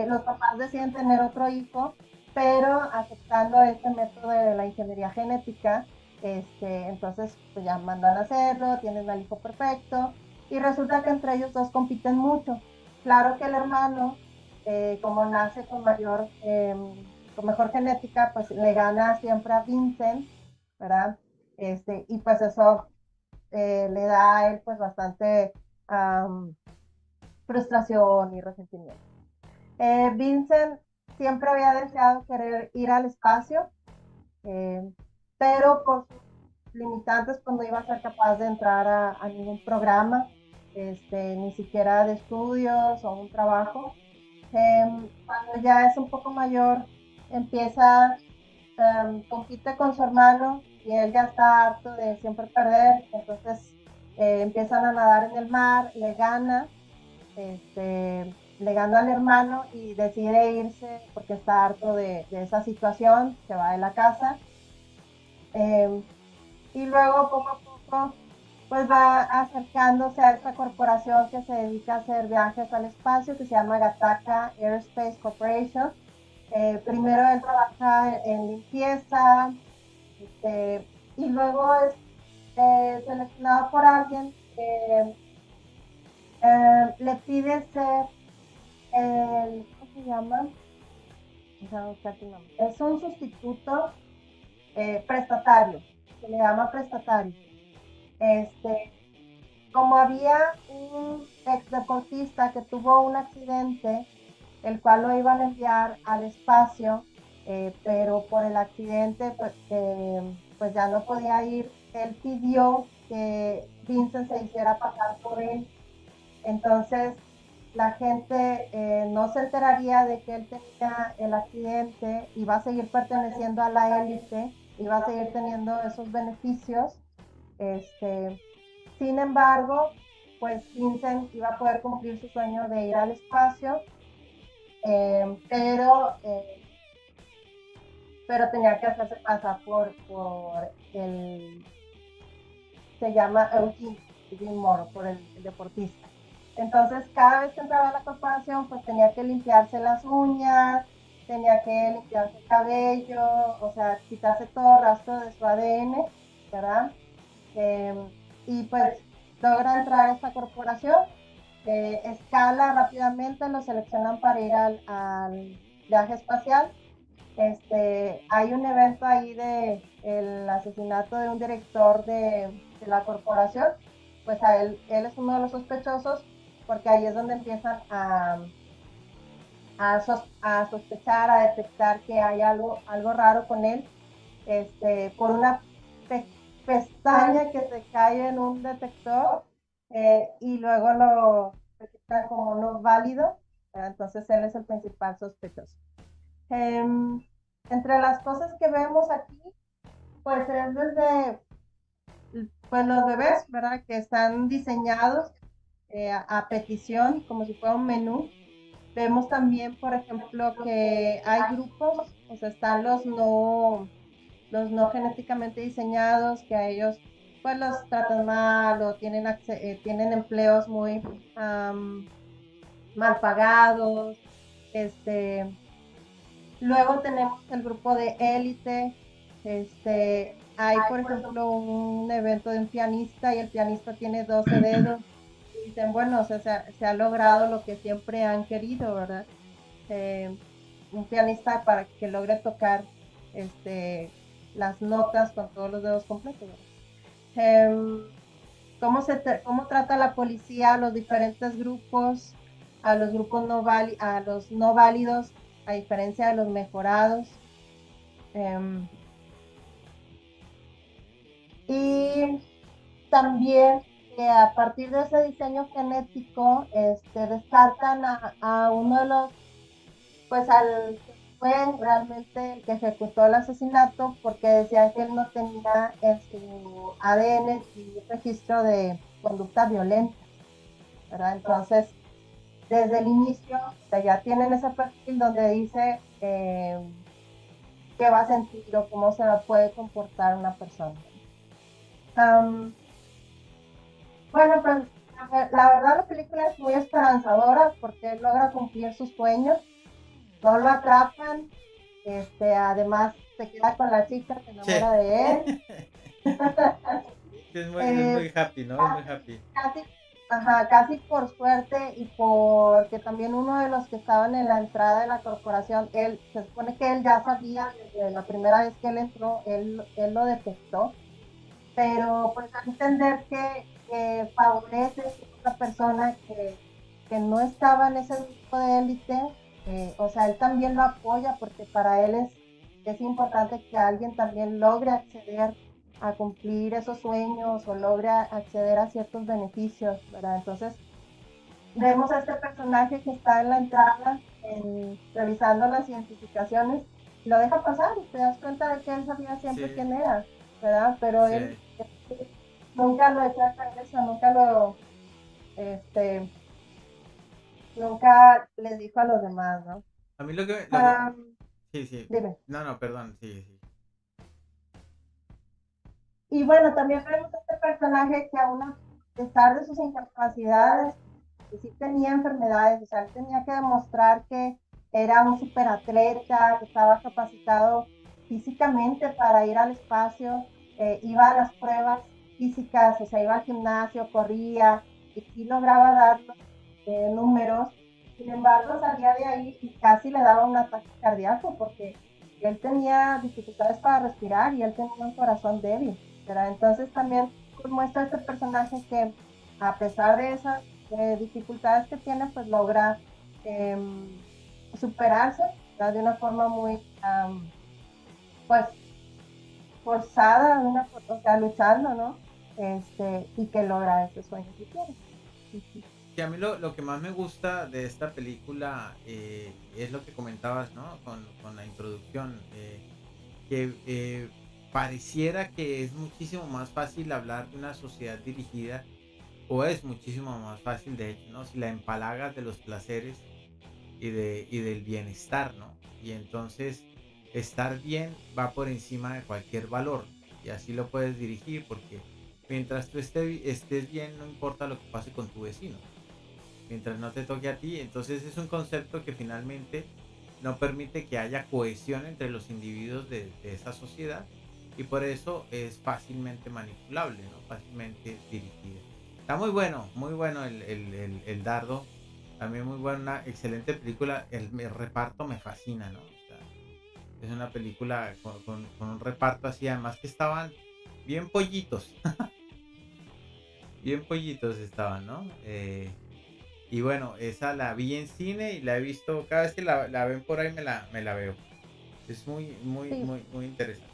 los papás deciden tener otro hijo, pero aceptando este método de la ingeniería genética, entonces pues ya mandan a hacerlo, tienen al hijo perfecto, y resulta que entre ellos dos compiten mucho. Claro que el hermano, como nace con mejor genética, pues le gana siempre a Vincent, ¿verdad? Y pues eso le da a él pues bastante frustración y resentimiento. Vincent siempre había deseado querer ir al espacio, pero por sus limitantes pues no iba a ser capaz de entrar a ningún programa, ni siquiera de estudios o un trabajo. Cuando ya es un poco mayor, empieza, compite con su hermano y él ya está harto de siempre perder, entonces empiezan a nadar en el mar, le gana al hermano y decide irse porque está harto de esa situación, se va de la casa. Y luego poco a poco pues va acercándose a esta corporación que se dedica a hacer viajes al espacio, que se llama Gattaca Aerospace Corporation. Primero él trabaja en limpieza, y luego es seleccionado por alguien que le pide ser ¿cómo se llama? Es un sustituto prestatario, se le llama prestatario. Este, Como había un ex deportista que tuvo un accidente, el cual lo iban a enviar al espacio, pero por el accidente pues ya no podía ir, él pidió que Vincent se hiciera pasar por él. Entonces la gente no se enteraría de que él tenía el accidente y va a seguir perteneciendo a la élite y va a seguir teniendo esos beneficios. Este, Sin embargo, pues Vincent iba a poder cumplir su sueño de ir al espacio, pero tenía que hacerse pasar por el, se llama Eugene Moro, por el deportista. Entonces, cada vez que entraba a la corporación, pues tenía que limpiarse las uñas, tenía que limpiarse el cabello, o sea, quitarse todo rastro de su ADN, ¿verdad? Y pues logra entrar a esta corporación, escala rápidamente, lo seleccionan para ir al viaje espacial. Hay un evento ahí de el asesinato de un director de la corporación, pues él es uno de los sospechosos, porque ahí es donde empiezan a sospechar, a detectar que hay algo raro con él, por una pestaña que se cae en un detector, y luego lo detectan como no válido. Entonces él es el principal sospechoso. Entre las cosas que vemos aquí, pues es desde pues los bebés, ¿verdad? Que están diseñados a petición, como si fuera un menú. Vemos también, por ejemplo, que hay grupos, o sea, están los no genéticamente diseñados, que a ellos pues los tratan mal o tienen empleos muy mal pagados. Luego tenemos el grupo de élite. Hay, por ejemplo, un evento de un pianista y el pianista tiene 12 dedos. Y dicen, bueno, o sea, se ha logrado lo que siempre han querido, ¿verdad? Un pianista para que logre tocar las notas con todos los dedos completos, ¿verdad? ¿Cómo trata la policía a los diferentes grupos, a los grupos a los no válidos, a diferencia de los mejorados? Y también a partir de ese diseño genético, descartan a uno de los, pues al que fue realmente el que ejecutó el asesinato, porque decían que él no tenía en su ADN y registro de conducta violenta, ¿verdad? Entonces, desde el inicio, o sea, ya tienen ese perfil donde dice qué va a sentir o cómo se puede comportar una persona. Bueno, pues la verdad la película es muy esperanzadora porque logra cumplir sus sueños, no lo atrapan, además se queda con la chica, se Sí. enamora de él. Es muy happy, ¿no? Es muy happy. Casi, ajá, casi por suerte y porque también uno de los que estaban en la entrada de la corporación, se supone que él ya sabía desde la primera vez que él entró, él lo detectó, pero pues hay que entender que favorece a una persona que no estaba en ese grupo de élite. O sea, él también lo apoya porque para él es importante que alguien también logre acceder a cumplir esos sueños o logre acceder a ciertos beneficios, ¿verdad? Entonces, vemos a este personaje que está en la entrada revisando las identificaciones, lo deja pasar y te das cuenta de que él sabía siempre Sí, quién era, ¿verdad? Pero él sí. nunca lo echó de cabeza, este, nunca les dijo a los demás, ¿no? A mí lo que... Sí, sí. Dime. No, no, perdón, sí, sí. Y bueno, también vemos a este personaje que aún a pesar de sus incapacidades, que sí tenía enfermedades, o sea, él tenía que demostrar que era un superatleta, que estaba capacitado físicamente para ir al espacio, iba a las pruebas físicas, o sea, iba al gimnasio, corría, y sí lograba dar los números. Sin embargo, salía de ahí y casi le daba un ataque cardíaco porque él tenía dificultades para respirar y él tenía un corazón débil, ¿verdad? Entonces también muestra este personaje que a pesar de esas dificultades que tiene, pues logra superarse, ¿verdad? De una forma muy, pues, forzada, o sea, luchando, ¿no? Y que logra ese sueño que tiene. Sí, a mí lo que más me gusta de esta película es lo que comentabas, ¿no? Con la introducción. Que pareciera que es muchísimo más fácil hablar de una sociedad dirigida, o es muchísimo más fácil, de hecho, ¿no? Si la empalagas de los placeres y del bienestar, ¿no? Y entonces estar bien va por encima de cualquier valor y así lo puedes dirigir porque mientras tú estés bien no importa lo que pase con tu vecino, mientras no te toque a ti. Entonces es un concepto que finalmente no permite que haya cohesión entre los individuos de esa sociedad y por eso es fácilmente manipulable, ¿no? Fácilmente dirigido. Está muy bueno el Dardo. También muy buena, una excelente película. El reparto me fascina, ¿no? O sea, es una película con un reparto así, además que estaban bien pollitos. Bien pollitos estaban, ¿no? Y bueno, esa la vi en cine y la he visto, cada vez que la ven por ahí me la veo. Es muy, muy, Sí, muy, muy interesante.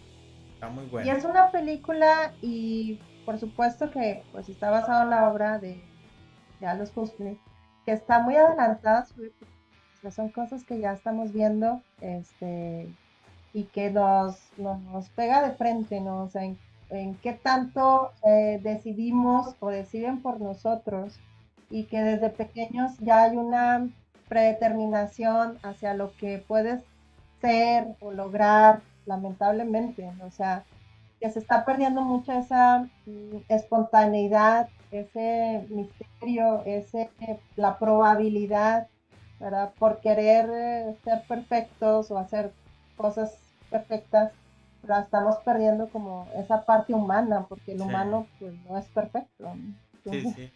Está muy y buena. es una película y por supuesto que pues está basada en la obra de Aldous Huxley, que está muy adelantada a su época. O sea, son cosas que ya estamos viendo, y que nos pega de frente, ¿no? O sea, en qué tanto decidimos o deciden por nosotros y que desde pequeños ya hay una predeterminación hacia lo que puedes ser o lograr, lamentablemente, ¿no? O sea, que se está perdiendo mucho esa espontaneidad, ese misterio, la probabilidad, ¿verdad? Por querer ser perfectos o hacer cosas perfectas, la estamos perdiendo como esa parte humana, porque el Sí, humano pues no es perfecto, ¿no? sí, Entonces, sí.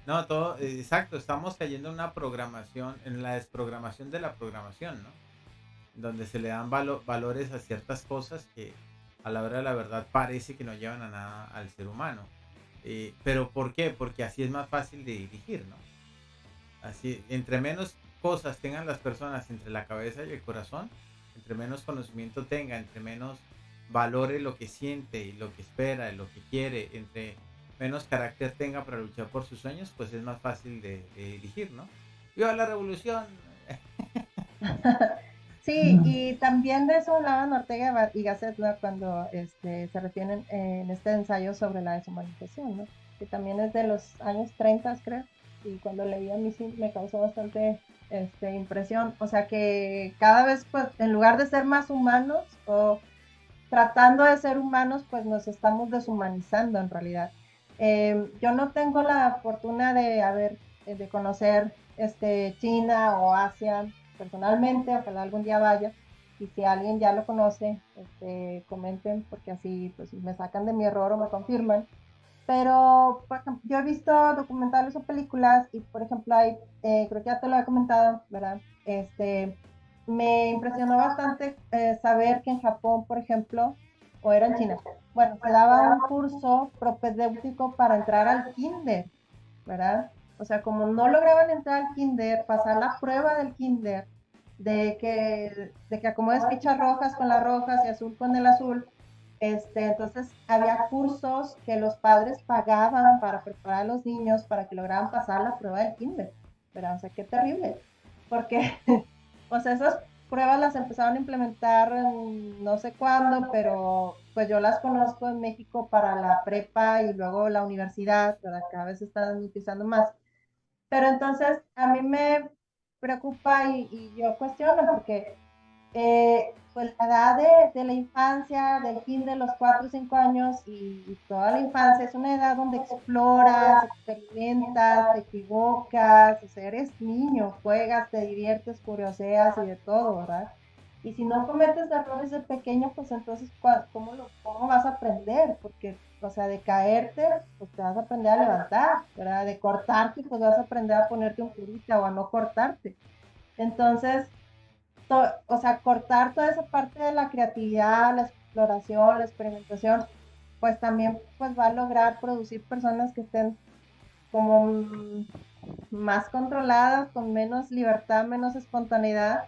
No, todo, exacto, estamos cayendo en una programación, en la desprogramación de la programación, ¿no? Donde se le dan valores a ciertas cosas que a la hora de la verdad parece que no llevan a nada al ser humano. Pero ¿por qué? Porque así es más fácil de dirigir, ¿no? Así, entre menos cosas tengan las personas entre la cabeza y el corazón, entre menos conocimiento tenga, entre menos valore lo que siente y lo que espera y lo que quiere, entre menos carácter tenga para luchar por sus sueños, pues es más fácil de dirigir, ¿no? ¡Viva la revolución! sí, y también de eso hablaban Ortega y Gasset, ¿no? Cuando se refieren en este ensayo sobre la deshumanización, ¿no? Que también es de los años 30, creo, y cuando leí a mí sí me causó bastante impresión. O sea que cada vez, pues, en lugar de ser más humanos o tratando de ser humanos, pues nos estamos deshumanizando en realidad. Yo no tengo la fortuna de conocer China o Asia personalmente, ojalá algún día vaya. Y si alguien ya lo conoce, comenten, porque así pues me sacan de mi error o me confirman. Pero, por ejemplo, yo he visto documentales o películas y, por ejemplo, creo que ya te lo he comentado, ¿verdad? Me impresionó bastante saber que en Japón, por ejemplo, o era en China, bueno, se daba un curso propedéutico para entrar al kinder, ¿verdad? O sea, como no lograban entrar al kinder, pasar la prueba del kinder, de que acomodes fichas rojas con las rojas y azul con el azul, entonces había cursos que los padres pagaban para preparar a los niños para que lograran pasar la prueba del kinder, ¿verdad? O sea, qué terrible, porque, o sea, esas pruebas las empezaron a implementar no sé cuándo, pero pues yo las conozco en México para la prepa y luego la universidad, ¿verdad? Cada vez se están utilizando más. Pero entonces a mí me preocupa y yo cuestiono porque pues la edad de la infancia, del kinder, los 4 o 5 años y toda la infancia es una edad donde exploras, experimentas, te equivocas, o sea, eres niño, juegas, te diviertes, curioseas y de todo, ¿verdad? Y si no cometes errores de pequeño, pues entonces, ¿cómo vas a aprender? Porque, o sea, de caerte, pues te vas a aprender a levantar, ¿verdad? De cortarte, pues vas a aprender a ponerte un curita o a no cortarte. Entonces, o sea, cortar toda esa parte de la creatividad, la exploración, la experimentación, pues también pues va a lograr producir personas que estén como más controladas, con menos libertad, menos espontaneidad,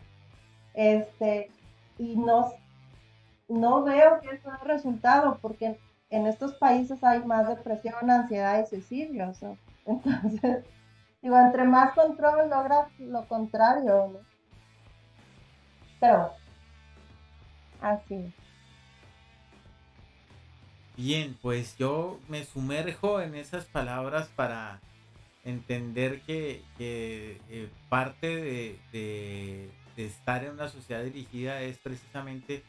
este, y no veo que eso es el resultado, porque en estos países hay más depresión, ansiedad y suicidios, ¿no? Entonces, digo, entre más control logras lo contrario, ¿no? Pero así. Bien, pues yo me sumerjo en esas palabras para entender que parte de estar en una sociedad dirigida es precisamente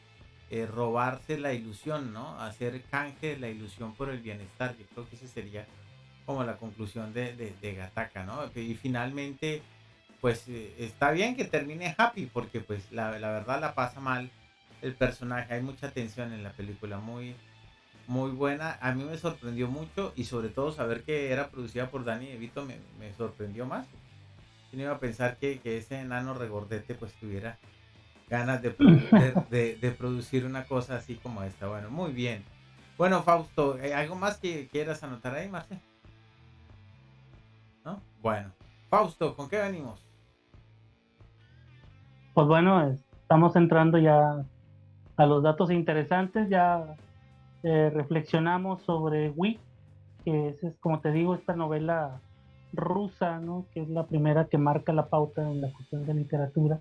robarse la ilusión, ¿no? Hacer canje de la ilusión por el bienestar. Yo creo que esa sería como la conclusión de Gattaca, ¿no? Y finalmente, pues está bien que termine happy, porque pues la verdad la pasa mal el personaje. Hay mucha tensión en la película, muy, muy buena. A mí me sorprendió mucho y sobre todo saber que era producida por Danny DeVito me sorprendió más. Yo no iba a pensar que ese enano regordete pues tuviera ganas de producir una cosa así como esta. Bueno, muy bien. Bueno, Fausto, ¿algo más que quieras anotar ahí, Marce? ¿No? Bueno, Fausto, ¿con qué venimos? Pues bueno, estamos entrando ya a los datos interesantes. Ya reflexionamos sobre Wii, que es, como te digo, esta novela rusa, ¿no? Que es la primera que marca la pauta en la cuestión de literatura.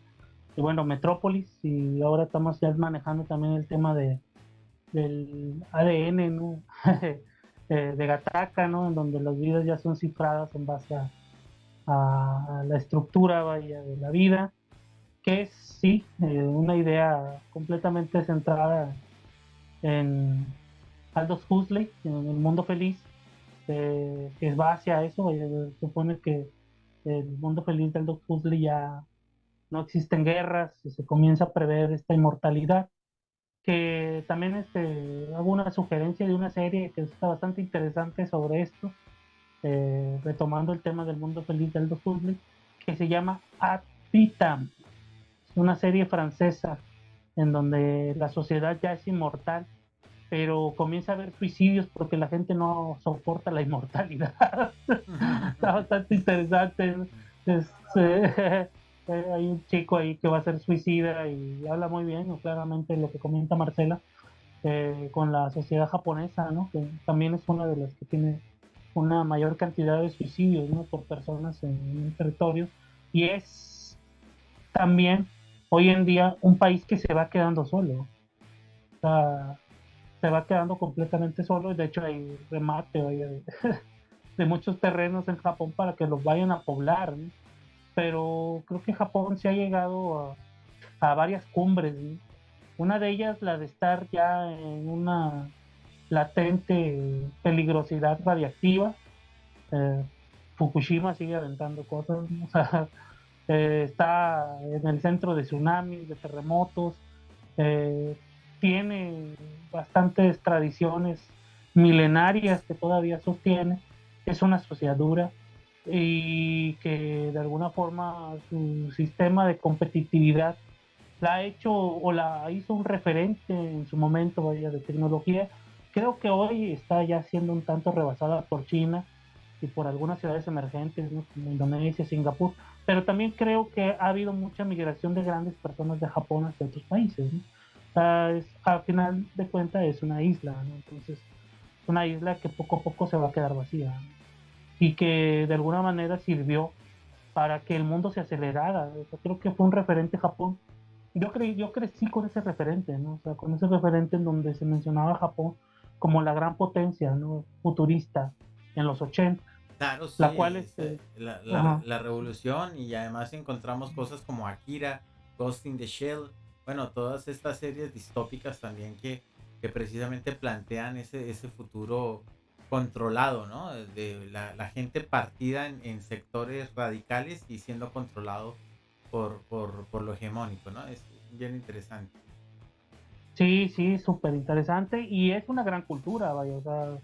Y bueno, Metrópolis, y ahora estamos ya manejando también el tema del ADN, ¿no? De Gattaca, ¿no? En donde las vidas ya son cifradas en base a la estructura, vaya, de la vida, que es, sí, una idea completamente centrada en Aldous Huxley, en El Mundo Feliz, que va hacia eso. Se supone que el mundo feliz de Aldous Huxley ya no existen guerras, y se comienza a prever esta inmortalidad, que también hago una sugerencia de una serie que está bastante interesante sobre esto, retomando el tema del mundo feliz de Aldous Huxley, que se llama Ad Vitam. Es una serie francesa en donde la sociedad ya es inmortal, pero comienza a haber suicidios porque la gente no soporta la inmortalidad. Está bastante interesante. Es, hay un chico ahí que va a ser suicida y habla muy bien, ¿no? Claramente lo que comenta Marcela, con la sociedad japonesa, ¿no? Que también es una de las que tiene una mayor cantidad de suicidios, ¿no? Por personas en un territorio, y es también hoy en día un país que se va quedando solo. O sea, se va quedando completamente solo. De hecho hay remate, vaya, de muchos terrenos en Japón para que los vayan a poblar, ¿no? Pero creo que Japón se ha llegado a varias cumbres, ¿no? Una de ellas, la de estar ya en una latente peligrosidad radiactiva. eh, Fukushima sigue aventando cosas, ¿no? O sea, está en el centro de tsunamis, de terremotos, eh, tiene bastantes tradiciones milenarias que todavía sostiene. Es una sociedad dura y que de alguna forma su sistema de competitividad la ha hecho o la hizo un referente en su momento, vaya, de tecnología. Creo que hoy está ya siendo un tanto rebasada por China y por algunas ciudades emergentes, ¿no? Como Indonesia, Singapur, pero también creo que ha habido mucha migración de grandes personas de Japón hacia otros países, ¿no? O sea, al final de cuentas es una isla, ¿no? Entonces, una isla que poco a poco se va a quedar vacía, ¿no? Y que de alguna manera sirvió para que el mundo se acelerara. O sea, creo que fue un referente Japón. Yo crecí con ese referente, ¿no? O sea, con ese referente en donde se mencionaba a Japón como la gran potencia, ¿no? Futurista en los 80, Claro, la sí, cual ajá. la revolución, y además encontramos cosas como Akira, Ghost in the Shell, bueno, todas estas series distópicas también que precisamente plantean ese futuro controlado, ¿no? De la gente partida en sectores radicales y siendo controlado por lo hegemónico, ¿no? Es bien interesante. Sí, sí, súper interesante y es una gran cultura, vaya, o sea,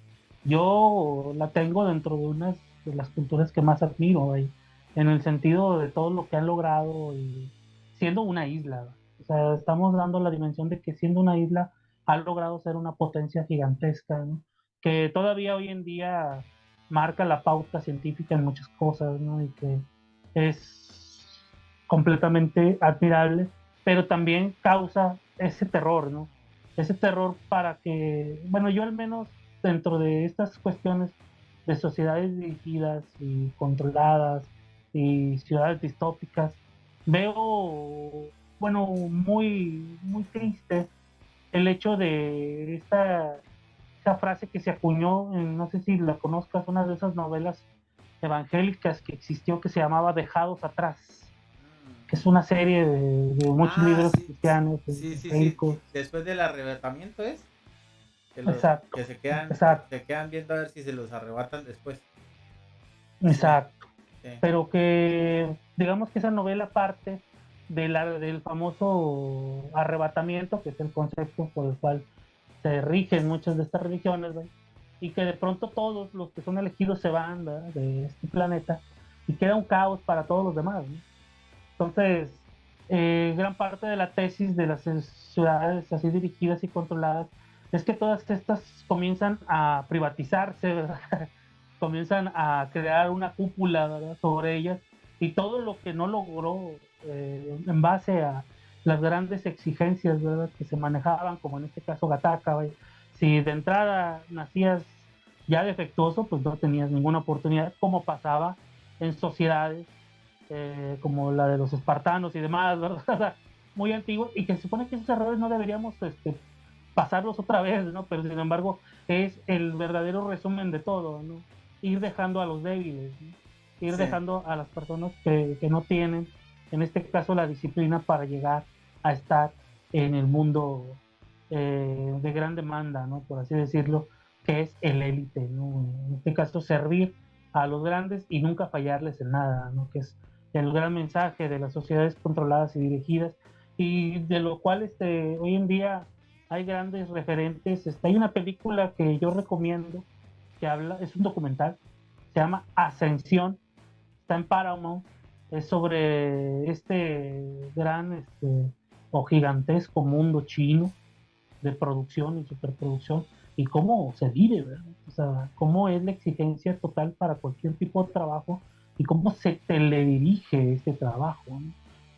yo la tengo dentro de unas de las culturas que más admiro, vaya, en el sentido de todo lo que han logrado y siendo una isla, ¿va? O sea, estamos dando la dimensión de que siendo una isla ha logrado ser una potencia gigantesca, ¿no? Que todavía hoy en día marca la pauta científica en muchas cosas, ¿no? Y que es completamente admirable, pero también causa ese terror, ¿no? Ese terror para que, bueno, yo al menos dentro de estas cuestiones de sociedades dirigidas y controladas y ciudades distópicas, veo, bueno, muy, muy triste el hecho de esta frase que se acuñó, no sé si la conozcas, una de esas novelas evangélicas que existió que se llamaba Dejados Atrás, que es una serie de muchos Ah, libros sí, cristianos, sí, sí, sí, evangélicos. después del arrebatamiento es Exacto, que exacto, se quedan viendo a ver si se los arrebatan después. Sí, exacto. sí. Pero que digamos que esa novela parte del famoso arrebatamiento, que es el concepto por el cual se rigen muchas de estas religiones, ¿verdad? Y que de pronto todos los que son elegidos se van, ¿verdad?, de este planeta y queda un caos para todos los demás, ¿no? Entonces, gran parte de la tesis de las ciudades así dirigidas y controladas es que todas estas comienzan a privatizarse, ¿verdad? Comienzan a crear una cúpula, ¿verdad?, sobre ellas, y todo lo que no logró en base a las grandes exigencias, ¿verdad?, que se manejaban, como en este caso Gattaca, ¿verdad? Si de entrada nacías ya defectuoso, pues no tenías ninguna oportunidad, como pasaba en sociedades como la de los espartanos y demás, ¿verdad? Muy antiguos, y que se supone que esos errores no deberíamos pasarlos otra vez, ¿no? Pero sin embargo es el verdadero resumen de todo, ¿no? Ir dejando a los débiles, ¿no? Ir Sí. dejando a las personas que no tienen, en este caso, la disciplina para llegar a estar en el mundo de gran demanda, ¿no? Por así decirlo, que es el élite, ¿no? En este caso, servir a los grandes y nunca fallarles en nada, ¿no? Que es el gran mensaje de las sociedades controladas y dirigidas, y de lo cual hoy en día hay grandes referentes. Hay una película que yo recomiendo que habla, es un documental, se llama Ascensión, está en Paramount, es sobre este gran o gigantesco mundo chino de producción y superproducción, y cómo se vive, ¿verdad? O sea, cómo es la exigencia total para cualquier tipo de trabajo y cómo se teledirige este trabajo, ¿no?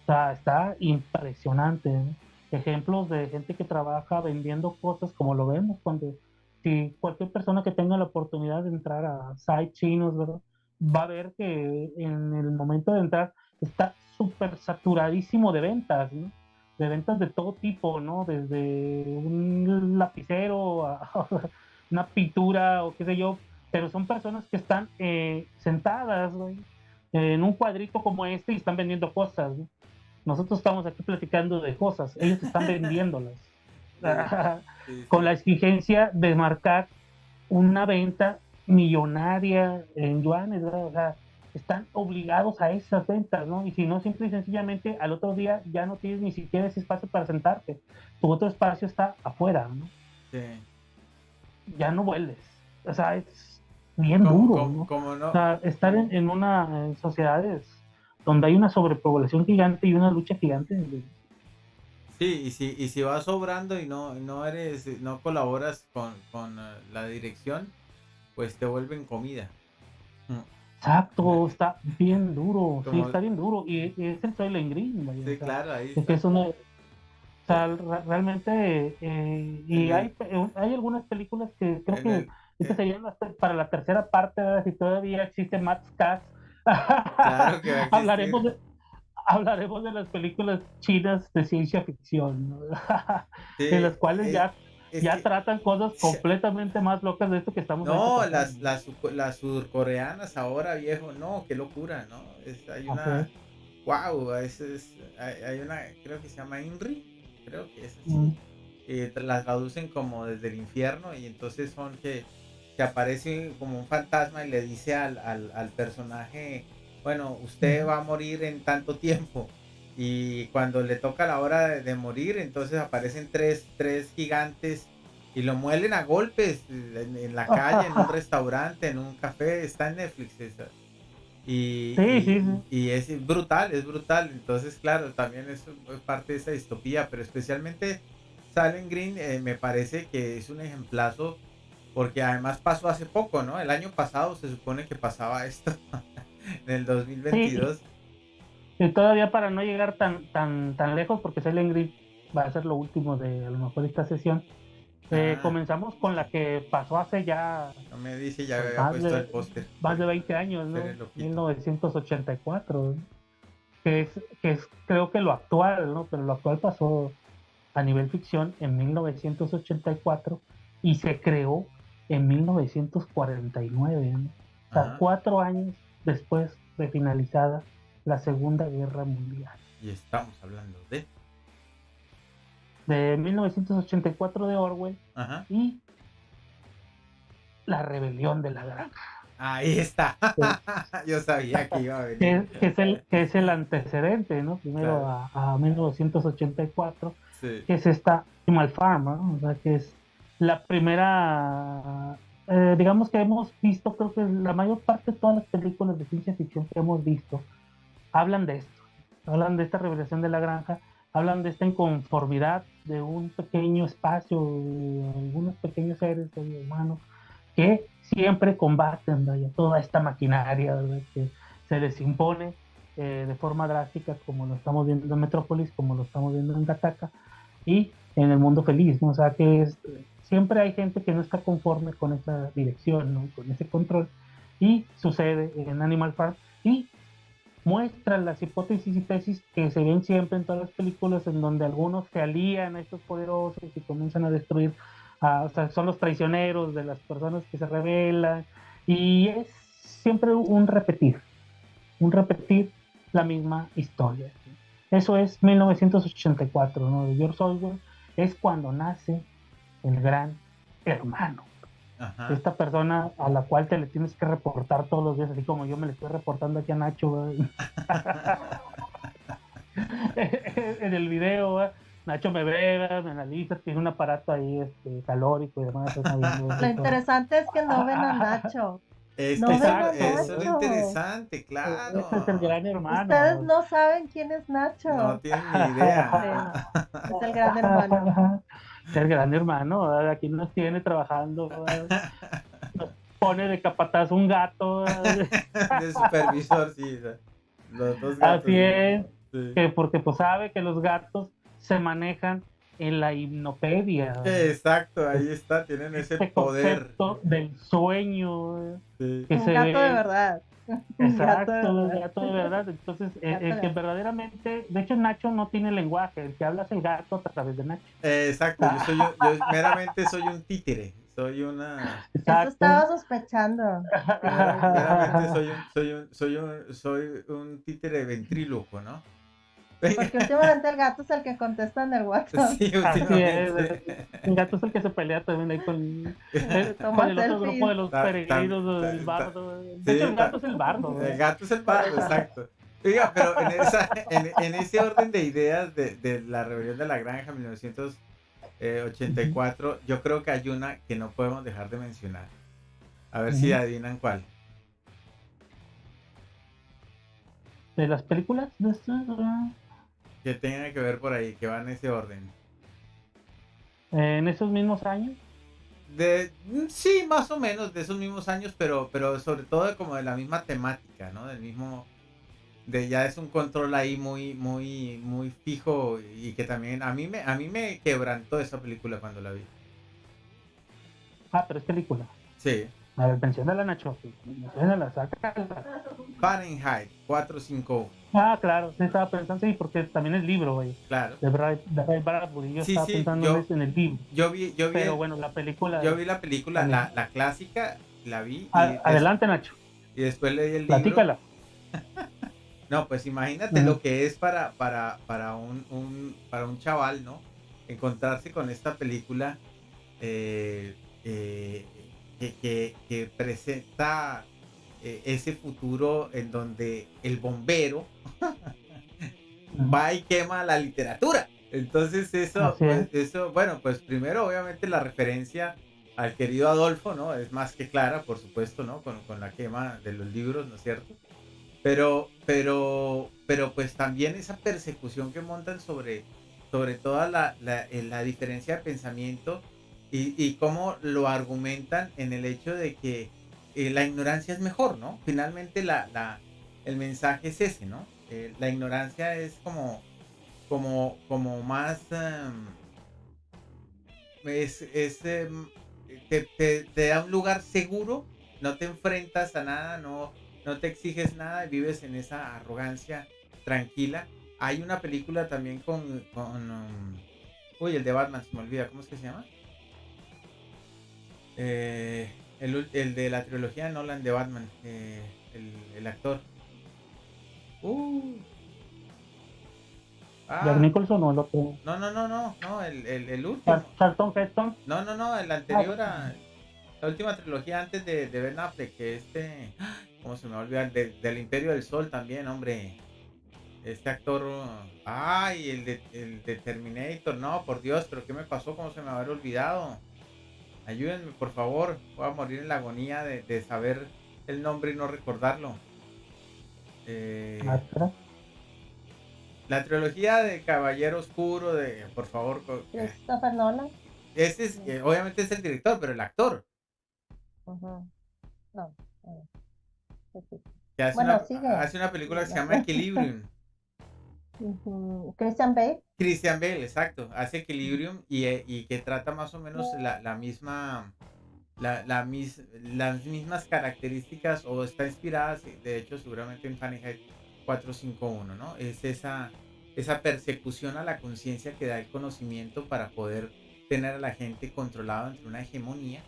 O sea, está impresionante, ¿no? Ejemplos de gente que trabaja vendiendo cosas, como lo vemos cuando, si cualquier persona que tenga la oportunidad de entrar a sites chinos, ¿verdad?, va a ver que en el momento de entrar está súper saturadísimo de ventas, ¿no? De ventas de todo tipo, ¿no? Desde un lapicero a una pintura o qué sé yo, pero son personas que están sentadas, güey, en un cuadrito como este y están vendiendo cosas, ¿no? Nosotros estamos aquí platicando de cosas, ellos están vendiéndolas. Sí, sí, Con la sí. exigencia de marcar una venta millonaria en yuanes, ¿verdad? O sea, están obligados a esas ventas, ¿no? Y si no, simple y sencillamente al otro día ya no tienes ni siquiera ese espacio para sentarte. Tu otro espacio está afuera, ¿no? Sí. Ya no vuelves. O sea, es bien duro, ¿no? Como O no? sea, estar en sociedades donde hay una sobrepoblación gigante y una lucha gigante. Sí, y si vas sobrando y no eres, no colaboras con la dirección, pues te vuelven comida. Exacto, está bien duro, sí, Como, está bien duro. Y es el Soylent Green, vaya, o sí, sea, claro, ahí es que está. es uno, o Eh, sea, realmente, En y el, hay algunas películas que creo en que el, esta eh, sería para la tercera parte, ¿verdad? Si todavía existe Matt Scott. claro que va a hablaremos existir. de, hablaremos de las películas chinas de ciencia ficción, ¿no? Sí, En las cuales es ya que, tratan cosas completamente más locas de esto que estamos ahorita no, tratando. las surcoreanas ahora, viejo, no, qué locura, ¿no? Hay Ok. una, wow, hay una, creo que se llama Inri, creo que es Mm. así, la traducen como desde el infierno y entonces son que aparece como un fantasma y le dice al personaje, bueno, usted va a morir en tanto tiempo. Y cuando le toca la hora de morir, entonces aparecen tres gigantes y lo muelen a golpes en la calle, en un restaurante, en un café. Está en Netflix esa. Sí, sí, sí. Y es brutal, es brutal. Entonces, claro, también es parte de esa distopía, pero especialmente Silent Green me parece que es un ejemplazo porque además pasó hace poco, ¿no? El año pasado se supone que pasaba esto, en el Sí, 2022. y todavía para no llegar tan lejos, porque Silent Green va a ser lo último de a lo mejor esta sesión, Ah, comenzamos con la que pasó hace ya no me dice, ya pues, había puesto el póster. más de 20 años, Seré ¿no? loquito. 1984, ¿no? Que es creo que lo actual, ¿no? Pero lo actual pasó a nivel ficción en 1984 y se creó en 1949, ¿no? O sea, Ajá. 4 años después de finalizada la Segunda Guerra Mundial. Y estamos hablando de. De 1984 de Orwell Ajá. y La Rebelión de la Granja, Ahí está. que, Yo sabía que iba a venir. que es el antecedente, ¿no? Primero Claro. a 1984, Sí. que es esta Animal Farm, ¿no? O sea, que es la primera, digamos que hemos visto, creo que la mayor parte de todas las películas de ciencia ficción que hemos visto hablan de esto, hablan de esta revelación de la granja, hablan de esta inconformidad de un pequeño espacio, algunos pequeños seres humanos que siempre combaten, vaya, toda esta maquinaria, ¿verdad?, que se les impone de forma drástica, como lo estamos viendo en Metrópolis, como lo estamos viendo en Gattaca y en El Mundo Feliz, ¿no? O sea que siempre hay gente que no está conforme con esa dirección, ¿no? Con ese control, y sucede en Animal Farm, y muestran las hipótesis y tesis que se ven siempre en todas las películas, en donde algunos se alían a estos poderosos y comienzan a destruir, o sea, son los traicioneros de las personas que se rebelan, y es siempre un repetir la misma historia. Eso es 1984, ¿no? De George Orwell, es cuando nace el gran hermano. Ajá. Esta persona a la cual te le tienes que reportar todos los días, así como yo me le estoy reportando aquí a Nacho en el video, ¿verdad? Nacho me ve, ¿verdad? Me analiza, tiene un aparato ahí calórico y demás. Lo interesante es que no ven a Nacho. Es No que ven a eso es lo Nacho. interesante, claro. Este es el gran hermano. Ustedes no saben quién es Nacho. No tienen ni idea. Sí, es el gran hermano. Es el gran hermano, ¿verdad? Aquí nos tiene trabajando, ¿verdad? Nos pone de capataz un gato, ¿verdad? De supervisor, sí. Los dos gatos. Así es, Sí. porque pues sabe que los gatos se manejan en la hipnopedia. Exacto, ahí está, tienen ese poder. Concepto del sueño. Sí. Que Un se gato ve. de verdad. Exacto, un gato de verdad. Entonces, el que verdaderamente, de hecho, Nacho no tiene lenguaje, el que habla es el gato a través de Nacho. Exacto, yo meramente soy un títere, soy una... Eso estaba sospechando. Meramente soy un títere ventríloco, ¿no? Porque últimamente el gato es el que contesta en el WhatsApp. Sí, últimamente. El gato es el que se pelea también ahí con el otro grupo de los peregrinos del bardo. De hecho, el gato es el bardo. El gato es el bardo, exacto. Oiga, pero en ese orden de ideas de la rebelión de la granja 1984, yo creo que hay una que no podemos dejar de mencionar. A ver si adivinan cuál. ¿De las películas? Que tenga que ver por ahí, que va en ese orden. ¿En esos mismos años? Sí, más o menos de esos mismos años, pero sobre todo como de la misma temática, ¿no? Del mismo... ya es un control ahí muy fijo, y que también a mí me quebrantó esa película cuando la vi. Pero es película. Sí. A ver, menciónala, Nacho. Menciónala, sácala. Fahrenheit 451. Claro, sí estaba pensando, sí, porque también es libro, güey. Claro. De Ray Bradbury. Yo estaba pensando en el libro. Pero bueno, la película. Yo vi la película, la clásica, la vi. Adelante, Nacho. Y después leí el libro. Platícala. No, pues imagínate lo que es para un chaval, ¿no? Encontrarse con esta película que presenta ese futuro en donde el bombero va y quema la literatura. Entonces eso, bueno, pues primero obviamente la referencia al querido Adolfo, ¿no? Es más que clara, por supuesto, ¿no? Con la quema de los libros, ¿no es cierto? Pero pues también esa persecución que montan sobre toda la diferencia de pensamiento y cómo lo argumentan en el hecho de que la ignorancia es mejor, ¿no? Finalmente el mensaje es ese, ¿no? La ignorancia es como más te da un lugar seguro, no te enfrentas a nada, no te exiges nada y vives en esa arrogancia tranquila. Hay una película también con el de Batman, se me olvida, ¿cómo es que se llama? El de la trilogía de Nolan de Batman, el actor. ¿Jack Nicholson o el otro? No, el último. ¿Charlton Heston? No, el anterior a la última trilogía antes de Ben Affleck, que ¿cómo se me va a olvidar? Del Imperio del Sol también, hombre. Este actor, el de Terminator, no, por Dios, pero ¿qué me pasó? ¿Cómo se me habrá olvidado? Ayúdenme, por favor, voy a morir en la agonía de saber el nombre y no recordarlo. La trilogía de Caballero Oscuro, por favor. Christopher Nolan. Ese es, obviamente es el director, pero el actor. No. que Bueno, sigue. hace una película que se llama Equilibrium. Christian Bale. Christian Bale, exacto, hace Equilibrium y que trata más o menos la misma, las mismas características o está inspirada, de hecho, seguramente en Fahrenheit 451, ¿no? Es esa persecución a la conciencia que da el conocimiento para poder tener a la gente controlado entre una hegemonía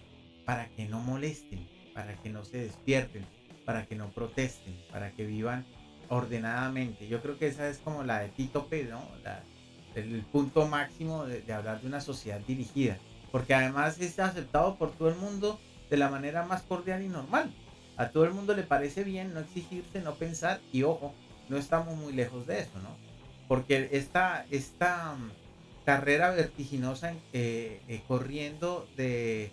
para que no molesten, para que no se despierten, para que no protesten, para que vivan ordenadamente. Yo creo que esa es como la de Tito P, ¿no? El punto máximo de hablar de una sociedad dirigida, porque además es aceptado por todo el mundo de la manera más cordial y normal. A todo el mundo le parece bien no exigirse, no pensar, y ojo, no estamos muy lejos de eso, ¿no? Porque esta carrera vertiginosa corriendo de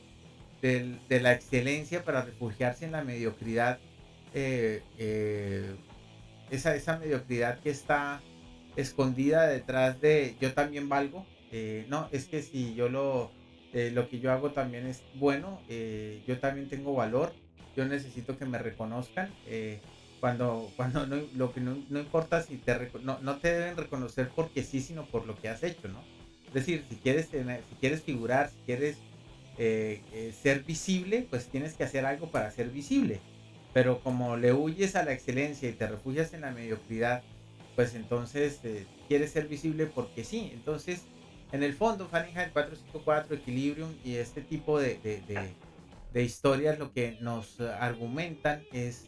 la excelencia para refugiarse en la mediocridad, esa mediocridad que está escondida detrás de yo también valgo, no, es que si yo lo que yo hago también es bueno, yo también tengo valor, yo necesito que me reconozcan, cuando no, lo que no importa si no te deben reconocer porque sí, sino por lo que has hecho, ¿no? Es decir, si quieres figurar, si quieres ser visible, pues tienes que hacer algo para ser visible. Pero como le huyes a la excelencia y te refugias en la mediocridad, pues entonces quieres ser visible porque sí. Entonces, en el fondo, Fahrenheit 454, Equilibrium y este tipo de historias lo que nos argumentan es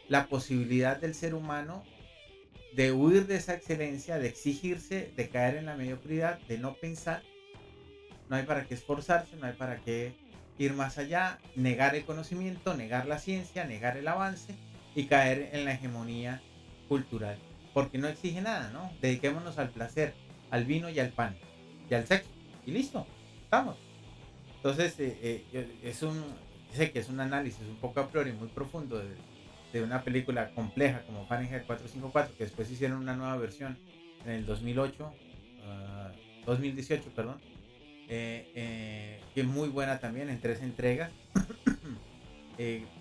la posibilidad del ser humano de huir de esa excelencia, de exigirse, de caer en la mediocridad, de no pensar. No hay para qué esforzarse, no hay para qué ir más allá, negar el conocimiento, negar la ciencia, negar el avance y caer en la hegemonía cultural. Porque no exige nada, ¿no? Dediquémonos al placer, al vino y al pan y al sexo. Y listo, estamos. Entonces, sé que es un análisis un poco a priori muy profundo de una película compleja como Fahrenheit 454, que después hicieron una nueva versión en el 2018, perdón. Que es muy buena también en 3 entregas.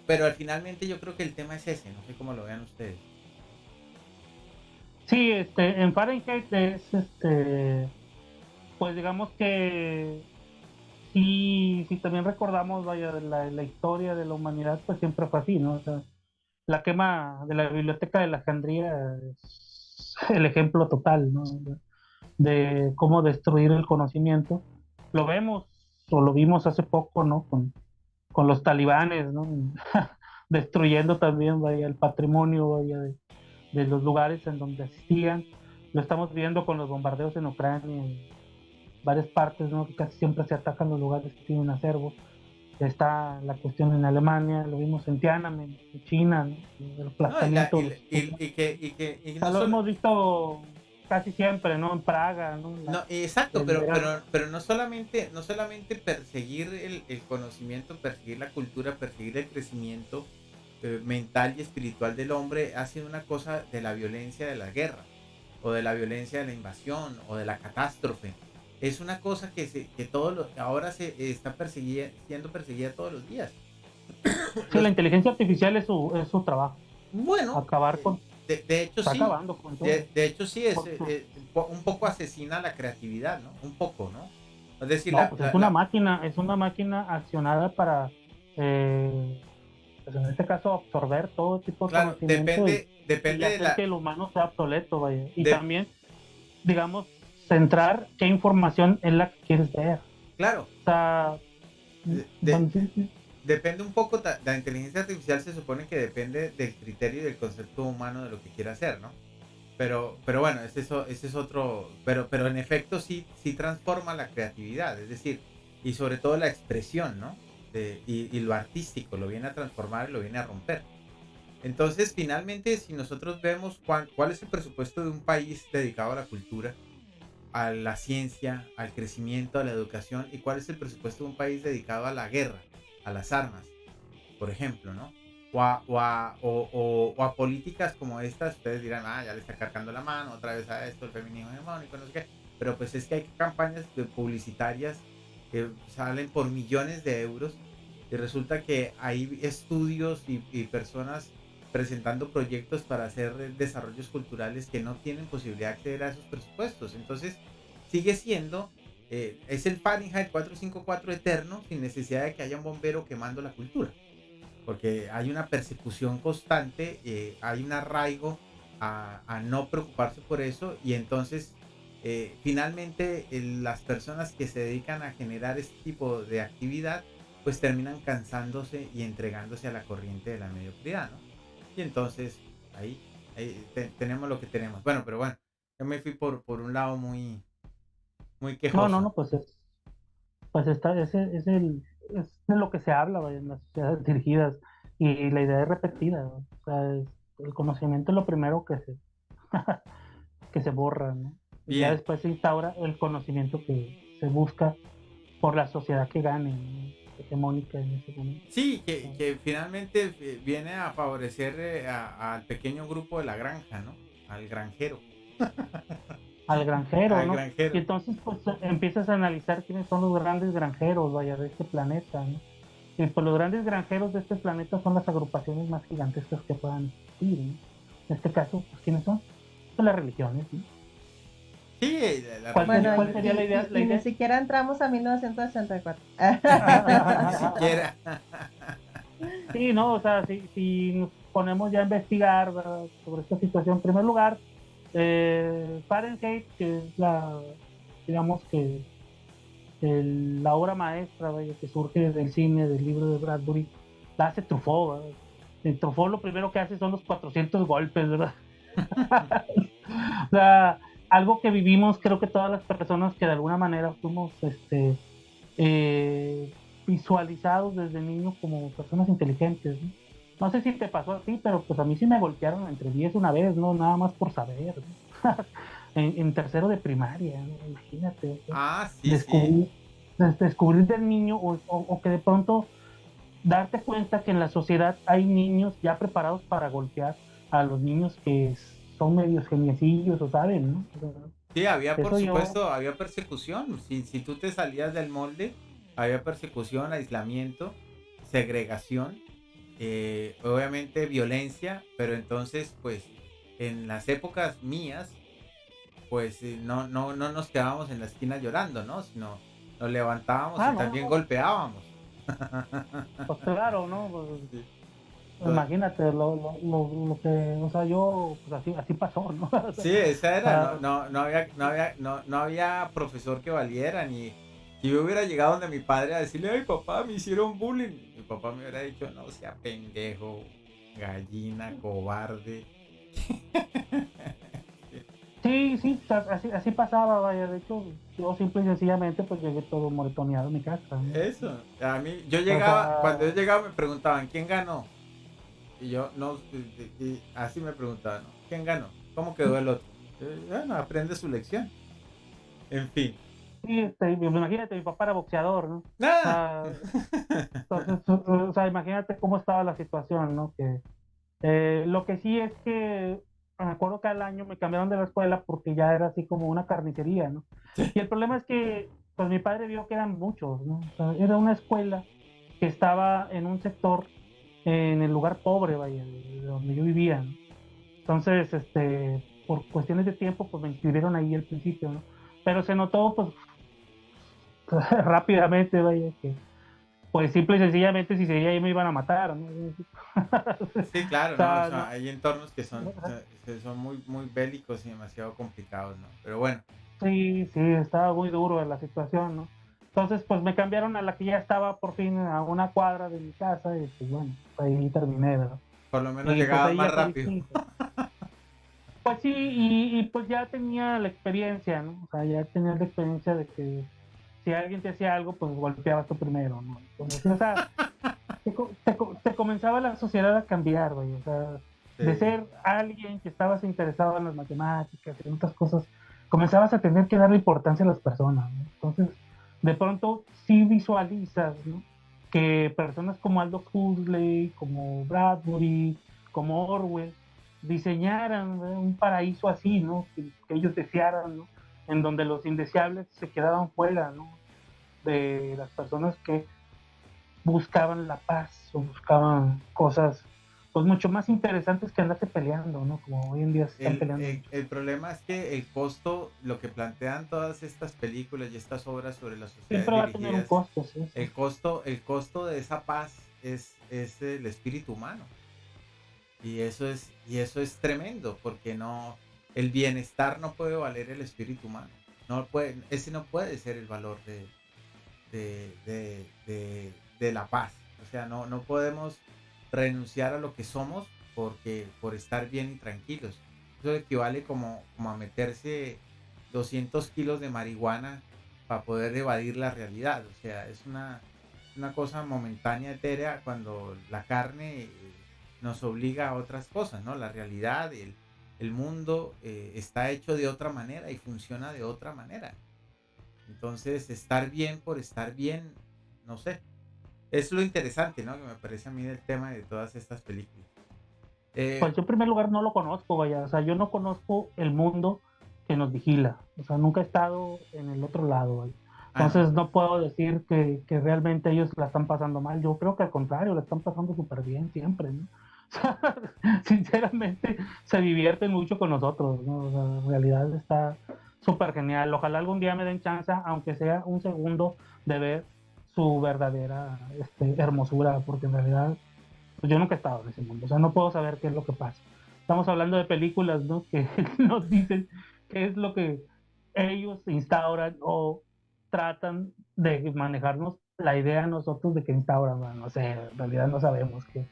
Pero finalmente yo creo que el tema es ese, no sé cómo lo vean ustedes. Sí, en Fahrenheit es pues digamos que si también recordamos, vaya, la historia de la humanidad, pues siempre fue así, ¿no? O sea, la quema de la biblioteca de Alejandría es el ejemplo total, ¿no? De cómo destruir el conocimiento. Lo vemos, o lo vimos hace poco, ¿no? Con los talibanes, ¿no? Destruyendo también, vaya, el patrimonio, vaya, de los lugares en donde asistían. Lo estamos viendo con los bombardeos en Ucrania, en varias partes, ¿no? Que casi siempre se atacan los lugares que tienen acervo. Está la cuestión en Alemania, lo vimos en Tiananmen, en China, ¿no? El aplastamiento. Lo hemos visto casi siempre, ¿no? En Praga, ¿no? No, exacto, pero no solamente perseguir el conocimiento, perseguir la cultura, perseguir el crecimiento mental y espiritual del hombre ha sido una cosa de la violencia de la guerra, o de la violencia de la invasión, o de la catástrofe. Es una cosa que ahora se está siendo perseguida todos los días. Sí, la inteligencia artificial es su trabajo. Bueno, acabar con... de hecho está sí. Acabando con todo. De hecho sí, es un poco asesina la creatividad, ¿no? Un poco, ¿no? Es decir, no, pues es una máquina accionada para, pues en este caso, absorber todo tipo de conocimiento depende y hacer de que el humano sea obsoleto, vaya. Y también, digamos, centrar qué información es la que quieres ver. Claro. O sea, depende un poco, la inteligencia artificial se supone que depende del criterio y del concepto humano de lo que quiera hacer, ¿no? Pero bueno, ese es otro, pero en efecto sí transforma la creatividad, es decir, y sobre todo la expresión, ¿no? Y lo artístico, lo viene a transformar, lo viene a romper. Entonces, finalmente, si nosotros vemos cuál es el presupuesto de un país dedicado a la cultura, a la ciencia, al crecimiento, a la educación, y cuál es el presupuesto de un país dedicado a la guerra, a las armas, por ejemplo, ¿no? O a políticas como estas, ustedes dirán, ya le está cargando la mano, otra vez a esto, el feminismo hegemónico, no sé qué, pero pues es que hay campañas publicitarias que salen por millones de euros y resulta que hay estudios y personas presentando proyectos para hacer desarrollos culturales que no tienen posibilidad de acceder a esos presupuestos. Entonces, sigue siendo, es el Fahrenheit 454 eterno, sin necesidad de que haya un bombero quemando la cultura. Porque hay una persecución constante, hay un arraigo a no preocuparse por eso, y entonces finalmente las personas que se dedican a generar este tipo de actividad pues terminan cansándose y entregándose a la corriente de la mediocridad, ¿no? Y entonces ahí tenemos lo que tenemos. Bueno, pero bueno, yo me fui por un lado muy quejoso. No, pues es de lo que se habla, vaya, en las sociedades dirigidas, y la idea es repetida, ¿no? O sea, el conocimiento es lo primero que se borra, ¿no? Y ya Bien. después se instaura el conocimiento que se busca por la sociedad que gane, ¿no? Hegemónica en ese momento. Sí, que finalmente viene a favorecer al pequeño grupo de la granja, ¿no? Al granjero. Al granjero, Al ¿no? Y granjero. entonces pues empiezas a analizar quiénes son los grandes granjeros, vaya, de este planeta, ¿no? Y pues los grandes granjeros de este planeta son las agrupaciones más gigantescas que puedan existir, ¿no? En este caso, pues ¿quiénes son? Pues las religiones, ¿no? Sí, la Bueno, ¿Cuál religión. sería la idea? y ni siquiera entramos a 1964. Ni siquiera. Sí, no, o sea, si nos ponemos ya a investigar, ¿verdad?, sobre esta situación, en primer lugar, Fahrenheit, que es digamos que la obra maestra, vaya, que surge del cine, del libro de Bradbury, la hace Truffaut, ¿verdad? En Truffaut lo primero que hace son los 400 golpes, ¿verdad? O sea, algo que vivimos, creo que todas las personas que de alguna manera fuimos eh, visualizados desde niños como personas inteligentes, ¿no? No sé si te pasó a ti, pero pues a mí sí me golpearon entre 10 una vez, ¿no? Nada más por saber, ¿no? en tercero de primaria, ¿no? Imagínate, o sea, Ah, sí, sí. descubrir del niño o que de pronto darte cuenta que en la sociedad hay niños ya preparados para golpear a los niños que son medios geniecillos o saben, ¿no? O sea, Sí, había, por eso yo, supuesto, había persecución. Si tú te salías del molde, había persecución, aislamiento, segregación, obviamente violencia, pero entonces, pues, en las épocas mías, pues no nos quedábamos en la esquina llorando, ¿no? Sino nos levantábamos y también no, golpeábamos. pues claro, ¿no? Pues, Sí. imagínate lo que, o sea, yo, pues así pasó, ¿no? Sí, esa era, Ah, no había profesor que valiera, ni si yo hubiera llegado donde mi padre a decirle, ay papá, me hicieron bullying, mi papá me hubiera dicho, no sea pendejo, gallina, cobarde. sí, o sea, así pasaba, vaya, de hecho, yo simple y sencillamente pues llegué todo moretoneado a mi casa, ¿no? Eso, a mí, yo O llegaba, cuando yo sea, llegaba me preguntaban, ¿quién ganó? Y yo, no, y así me preguntaban, ¿no? ¿Quién ganó? ¿Cómo quedó el otro? Bueno, aprende su lección. En fin. sí, imagínate, mi papá era boxeador, ¿no? O ¡Nada! sea, entonces, o sea, imagínate cómo estaba la situación, ¿no? Que lo que sí es que me acuerdo que al año me cambiaron de la escuela porque ya era así como una carnicería, ¿no? Y el problema es que, pues mi padre vio que eran muchos, ¿no? O sea, era una escuela que estaba en un sector, en el lugar pobre, vaya, de donde yo vivía, ¿no? Entonces, por cuestiones de tiempo, pues me inscribieron ahí al principio, ¿no? Pero se notó, pues, rápidamente, vaya, que pues simple y sencillamente si seguía ahí me iban a matar, ¿no? Sí, O claro, ¿no? O sea, sea, no, hay entornos que son muy bélicos y demasiado complicados, ¿no? Pero bueno, sí, estaba muy duro la situación, ¿no? Entonces, pues me cambiaron a la que ya estaba por fin a una cuadra de mi casa y pues bueno, ahí terminé, ¿verdad? por lo menos Y pues llegabas ahí más ya fue rápido. distinto. Pues sí, y pues ya tenía la experiencia, ¿no? O sea, ya tenía la experiencia de que si alguien te hacía algo, pues golpeabas tú primero, ¿no? Entonces, o sea, te comenzaba la sociedad a cambiar, güey. O sea, de Sí. ser alguien que estabas interesado en las matemáticas y en otras cosas, comenzabas a tener que darle importancia a las personas, ¿no? Entonces, de pronto sí visualizas, ¿no?, que personas como Aldous Huxley, como Bradbury, como Orwell, diseñaran, ¿no?, un paraíso así, ¿no?, que ellos desearan, ¿no?, en donde los indeseables se quedaban fuera, ¿no?, de las personas que buscaban la paz o buscaban cosas pues mucho más interesantes que andarse peleando, ¿no? Como hoy en día se están peleando. El problema es que el costo, lo que plantean todas estas películas y estas obras sobre las sociedades Siempre va a tener un dirigidas, costo, sí. el costo de esa paz es el espíritu humano. Y eso es tremendo, porque el bienestar no puede valer el espíritu humano. Ese no puede ser el valor de la paz. O sea, no podemos renunciar a lo que somos por estar bien y tranquilos. Eso equivale como a meterse 200 kilos de marihuana para poder evadir la realidad. O sea, es una cosa momentánea, etérea, cuando la carne nos obliga a otras cosas, ¿no? La realidad, el mundo está hecho de otra manera y funciona de otra manera. Entonces, estar bien por estar bien, no sé. Es lo interesante, ¿no? Que me parece a mí del tema de todas estas películas. Pues yo en primer lugar no lo conozco, vaya, o sea, yo no conozco el mundo que nos vigila, o sea, nunca he estado en el otro lado, vaya. Entonces no puedo decir que realmente ellos la están pasando mal, yo creo que al contrario, la están pasando súper bien siempre, ¿no? O sea, sinceramente se divierten mucho con nosotros, ¿no? O sea, en realidad está súper genial, ojalá algún día me den chance, aunque sea un segundo, de ver su verdadera hermosura, porque en realidad pues yo nunca he estado en ese mundo, o sea, no puedo saber qué es lo que pasa. Estamos hablando de películas, ¿no? Que nos dicen qué es lo que ellos instauran o tratan de manejarnos la idea a nosotros de que instauran. Bueno, no sé, en realidad no sabemos qué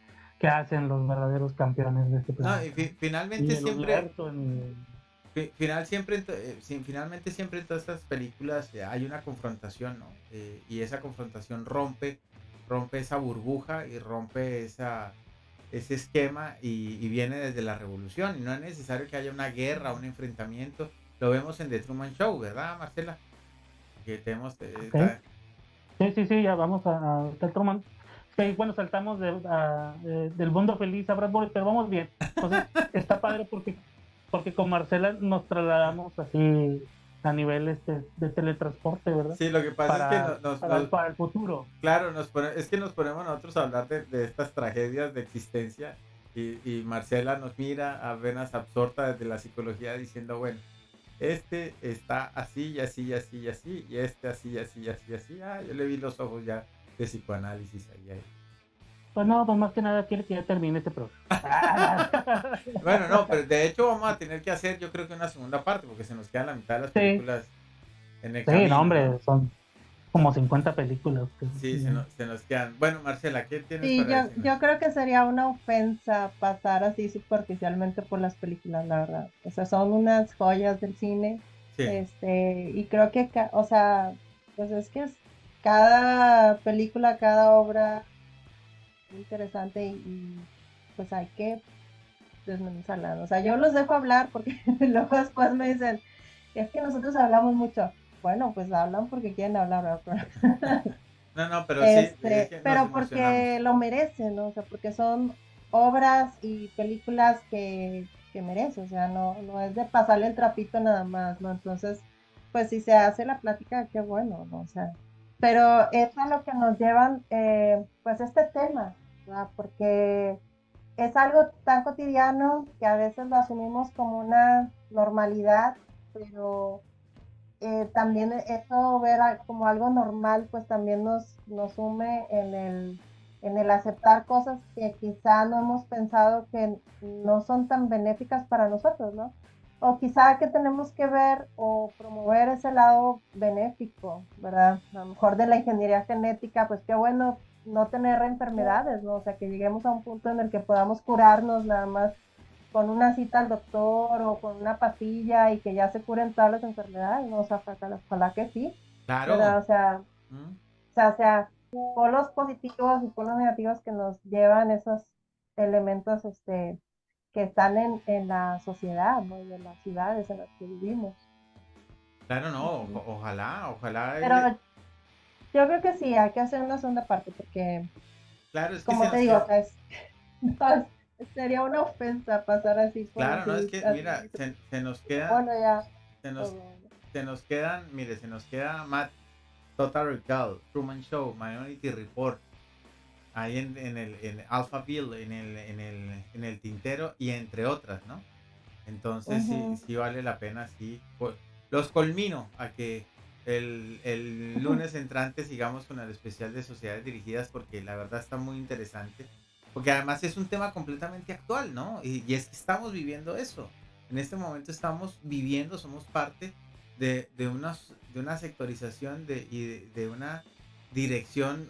hacen los verdaderos campeones de este No, planeta. y finalmente Y el siempre, universo finalmente siempre en todas estas películas hay una confrontación, ¿no? Y esa confrontación rompe esa burbuja y rompe ese esquema y viene desde la revolución. Y no es necesario que haya una guerra, un enfrentamiento. Lo vemos en The Truman Show, ¿verdad, Marcela? Que tenemos... Okay. Sí, ya vamos a Truman. Sí, bueno, saltamos del mundo feliz a Brad Boy, pero vamos bien. Entonces, está padre porque con Marcela nos trasladamos así a nivel de teletransporte, ¿verdad? Sí, lo que pasa es que para el futuro. claro, es que nos ponemos nosotros a hablar de estas tragedias de existencia y Marcela nos mira apenas absorta desde la psicología diciendo, bueno, este está así y así y así y así, y este así y así y así y así. Yo le vi los ojos ya de psicoanálisis ahí. Pues no, pues más que nada quiere que ya termine este programa. Bueno, no, pero de hecho vamos a tener que hacer yo creo que una segunda parte porque se nos queda la mitad de las películas en el camino. No, hombre, ¿no? son como 50 películas. Sí, se nos quedan. Bueno, Marcela, ¿qué tienes Sí, para decirnos? yo creo que sería una ofensa pasar así superficialmente por las películas, la verdad. O sea, son unas joyas del cine. Sí. Y creo que, o sea, pues es que cada película, cada obra es interesante y pues hay que desmenuzarla. O sea, yo los dejo hablar porque luego después me dicen, es que nosotros hablamos mucho. Bueno, pues hablan porque quieren hablar, ¿verdad? No, pero sí, es que pero nos porque emocionamos. lo merecen, ¿no? O sea, porque son obras y películas que merecen, o sea, no es de pasarle el trapito nada más, ¿no? Entonces, pues si se hace la plática, qué bueno, ¿no? O sea, pero es a lo que nos llevan, pues este tema, ¿verdad? Porque es algo tan cotidiano que a veces lo asumimos como una normalidad, pero también eso ver como algo normal, pues también nos sume en el aceptar cosas que quizá no hemos pensado que no son tan benéficas para nosotros, ¿no? O quizá que tenemos que ver o promover ese lado benéfico, ¿verdad? A lo mejor de la ingeniería genética, pues qué bueno no tener enfermedades, ¿no? O sea, que lleguemos a un punto en el que podamos curarnos nada más con una cita al doctor o con una pastilla y que ya se curen todas las enfermedades, ¿no? O sea, ojalá que sí, ¿verdad? Claro. O sea, polos positivos y polos negativos que nos llevan esos elementos que están en la sociedad, ¿no? Y en las ciudades en las que vivimos. Claro, no, Ujú. ojalá. Pero yo creo que sí, hay que hacer una segunda parte porque, Claro, es que se como te nos digo, queda. o sea, sería una ofensa pasar así por Claro, no, es así, que, mira, así. se nos queda, Bueno, ya. se nos, todo. se nos quedan, mire, se nos queda Matt, Total Recall, Truman Show, Minority Report, ahí en Alphaville, en el Tintero y entre otras, ¿no? Entonces sí, Ujú. sí vale la pena, sí. Los culmino a que el lunes entrante sigamos con el especial de sociedades dirigidas porque la verdad está muy interesante. Porque además es un tema completamente actual, ¿no? Y es que estamos viviendo eso. En este momento estamos viviendo, somos parte de una sectorización de una dirección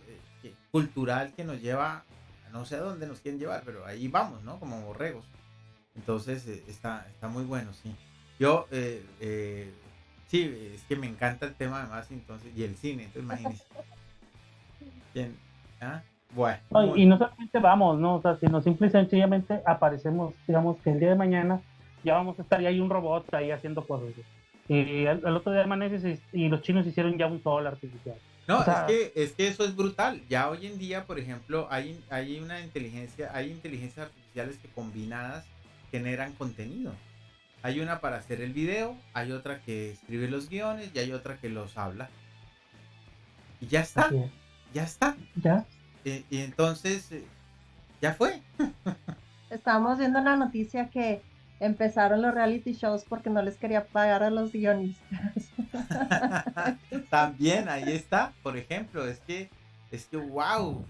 cultural que nos lleva, no sé a dónde nos quieren llevar, pero ahí vamos, ¿no? Como borregos. Entonces está muy bueno, sí. Yo, sí, es que me encanta el tema además, entonces, y el cine, entonces imagínense. ¿Quién? ¿Ah? Bueno, No, muy. y no solamente vamos, ¿no? O sea, sino simple y sencillamente aparecemos, digamos que el día de mañana ya vamos a estar, y hay un robot ahí haciendo cosas. Y el otro día amaneces y los chinos hicieron ya un sol artificial. O No, sea, es que eso es brutal. Ya hoy en día, por ejemplo, hay inteligencias artificiales que combinadas generan contenido. Hay una para hacer el video, hay otra que escribe los guiones y hay otra que los habla. Y ya está, así es. ya está. Ya, Y entonces, ya fue. Estábamos viendo la noticia que empezaron los reality shows porque no les quería pagar a los guionistas. También ahí está, por ejemplo, wow,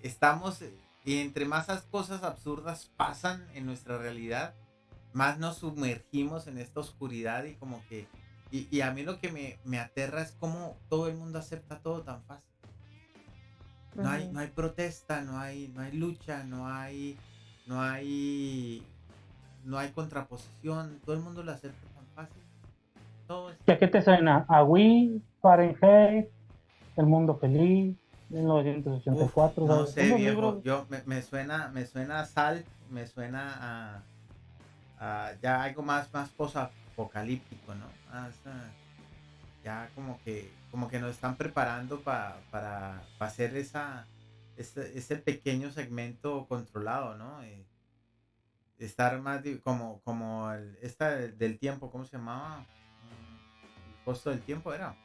estamos, y entre más cosas absurdas pasan en nuestra realidad, más nos sumergimos en esta oscuridad y como que, y a mí lo que me aterra es cómo todo el mundo acepta todo tan fácil. Ujú. No hay protesta, no hay lucha, no hay, no hay contraposición, todo el mundo lo acepta tan fácil. Todo es ¿ya qué te suena? A Wii, Fahrenheit, El Mundo Feliz, uf, 1984, no ¿sabes? sé, Unos viejo. libros. Me suena a Salt, me suena a ya algo más posapocalíptico, ¿no? Más, ya como que nos están preparando para hacer ese pequeño segmento controlado, ¿no? Estar más como esta del tiempo, ¿cómo se llamaba? El costo del tiempo era.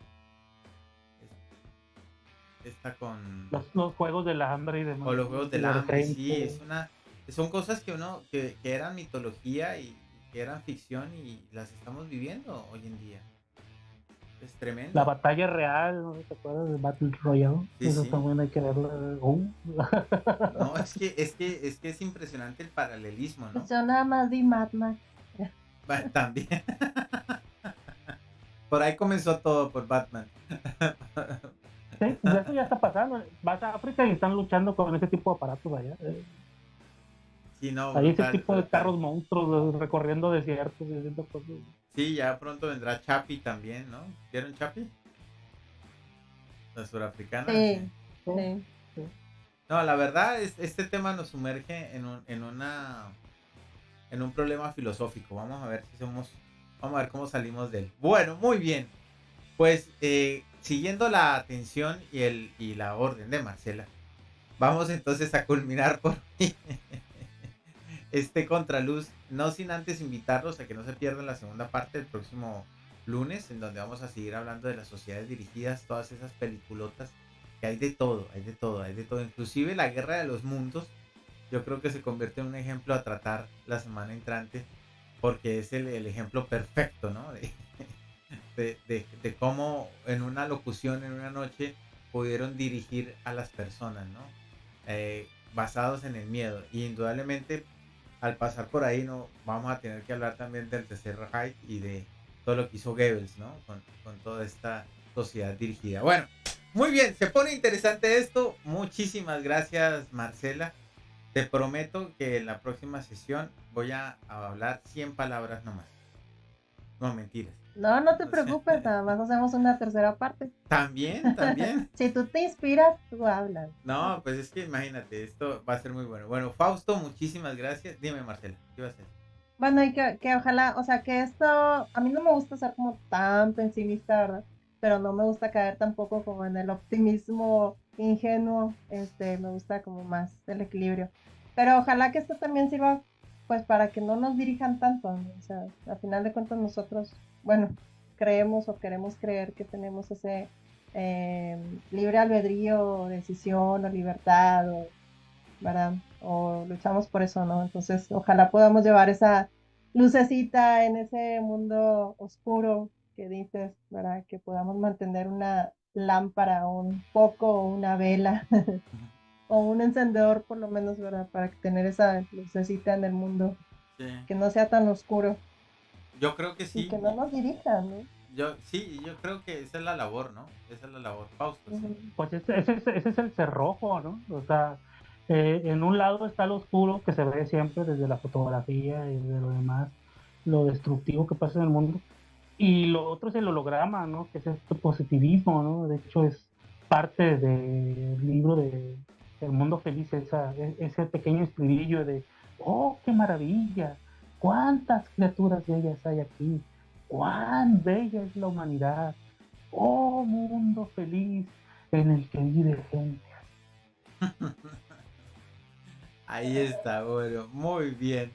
Esta con Los juegos del hambre y o demás, los juegos del hambre, sí, divergente. son cosas que que eran mitología y que eran ficción y las estamos viviendo hoy en día. Es La tremendo. batalla real, ¿no te acuerdas del Battle Royale? Sí, Eso sí. también hay que verlo. No, es que es impresionante el paralelismo, ¿no? Yo nada más vi Mad Max. También. Por ahí comenzó todo por Batman. Sí, pues eso ya está pasando. Vas a África y están luchando con ese tipo de aparatos allá. Sí, no, Hay ese brutal, tipo de brutal. carros monstruos recorriendo desiertos y haciendo cosas. Sí, ya pronto vendrá Chapi también, ¿no? ¿Vieron Chapi? La surafricana, sí. Sí, Sí, sí. sí. No, la verdad, este tema nos sumerge en un problema filosófico. Vamos a ver si vamos a ver cómo salimos de él. Bueno, muy bien. Pues siguiendo la atención y la orden de Marcela, vamos entonces a culminar por hoy este contraluz, no sin antes invitarlos a que no se pierdan la segunda parte del próximo lunes, en donde vamos a seguir hablando de las sociedades dirigidas, todas esas peliculotas, que hay de todo, hay de todo, hay de todo, inclusive la guerra de los mundos, yo creo que se convierte en un ejemplo a tratar la semana entrante, porque es el ejemplo perfecto, ¿no? De cómo en una locución, en una noche, pudieron dirigir a las personas, ¿no? Basados en el miedo. Y indudablemente, al pasar por ahí, no vamos a tener que hablar también del tercer Reich y de todo lo que hizo Goebbels, ¿no? Con toda esta sociedad dirigida. Bueno, muy bien, se pone interesante esto. Muchísimas gracias, Marcela. Te prometo que en la próxima sesión voy a hablar 100 palabras nomás. No, mentiras. No, no te O sea, preocupes, nada más hacemos una tercera parte. también, también. Si tú te inspiras, tú hablas. No, pues es que imagínate, esto va a ser muy bueno. Bueno, Fausto, muchísimas gracias. Dime, Marcela, ¿qué va a hacer? Bueno, y que ojalá, o sea, que esto, a mí no me gusta ser como tan pesimista, ¿verdad? Pero no me gusta caer tampoco como en el optimismo ingenuo, me gusta como más el equilibrio. Pero ojalá que esto también sirva, pues, para que no nos dirijan tanto, ¿no? O sea, al final de cuentas nosotros, bueno, creemos o queremos creer que tenemos libre albedrío, decisión o libertad, ¿verdad? O luchamos por eso, ¿no? Entonces, ojalá podamos llevar esa lucecita en ese mundo oscuro que dices, ¿verdad? Que podamos mantener una lámpara, un foco o una vela o un encendedor por lo menos, ¿verdad? Para tener esa lucecita en el mundo, Sí. que no sea tan oscuro Yo creo que y sí. que no nos dirija, ¿no? Yo creo que esa es la labor, ¿no? Esa es la labor, Fausto. Ujú. Sí. Pues ese es el cerrojo, ¿no? O sea, en un lado está lo oscuro que se ve siempre desde la fotografía y de lo demás, lo destructivo que pasa en el mundo. Y lo otro es el holograma, ¿no? Que es este positivismo, ¿no? De hecho, es parte del libro de El Mundo Feliz, ese pequeño escribillo de, oh, qué maravilla, cuántas criaturas bellas hay aquí, cuán bella es la humanidad, oh, mundo feliz en el que vive gente. Ahí está, bueno, muy bien.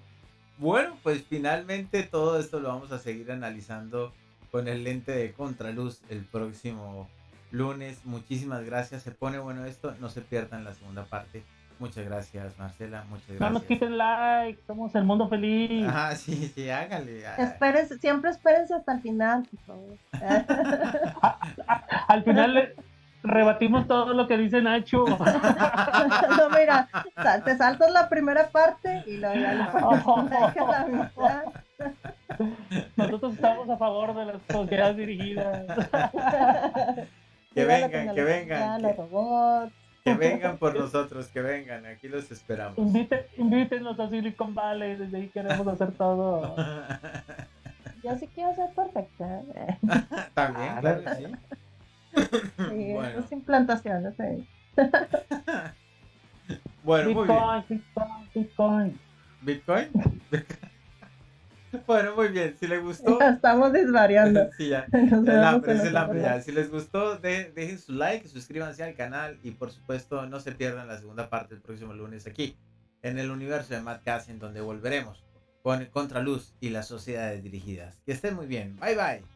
Bueno, pues finalmente todo esto lo vamos a seguir analizando con el lente de contraluz el próximo lunes. Muchísimas gracias. Se pone bueno esto. No se pierdan la segunda parte. Muchas gracias, Marcela. Muchas No nos gracias. quiten like, somos el mundo feliz. Ah, sí, sí, hágale. Espérense, siempre espérense hasta el final, por favor. Al final rebatimos todo lo que dice Nacho. No, mira, te saltas la primera parte y luego ya le pones like a la mitad. Nosotros estamos a favor de las sociedades dirigidas. Que Viva la vengan, que tecnología, vengan, los robots. que vengan por nosotros, que vengan. Aquí los esperamos. Invítenos a Silicon Valley, desde ahí queremos hacer todo. Yo sí quiero ser perfecta. También, claro que sí. Sí, Bueno. esas implantaciones. Sí. Bueno, muy bien. Bitcoin. ¿Bitcoin? Bueno, muy bien. Si les gustó. Ya estamos desvariando. Sí, ya. Nos El vemos hambre, en es el otro hambre programa. ya. Si les gustó, dejen su like, suscríbanse al canal y por supuesto no se pierdan la segunda parte el próximo lunes aquí en el universo de Madcast, en donde volveremos con Contraluz y las sociedades dirigidas. Que estén muy bien. Bye bye.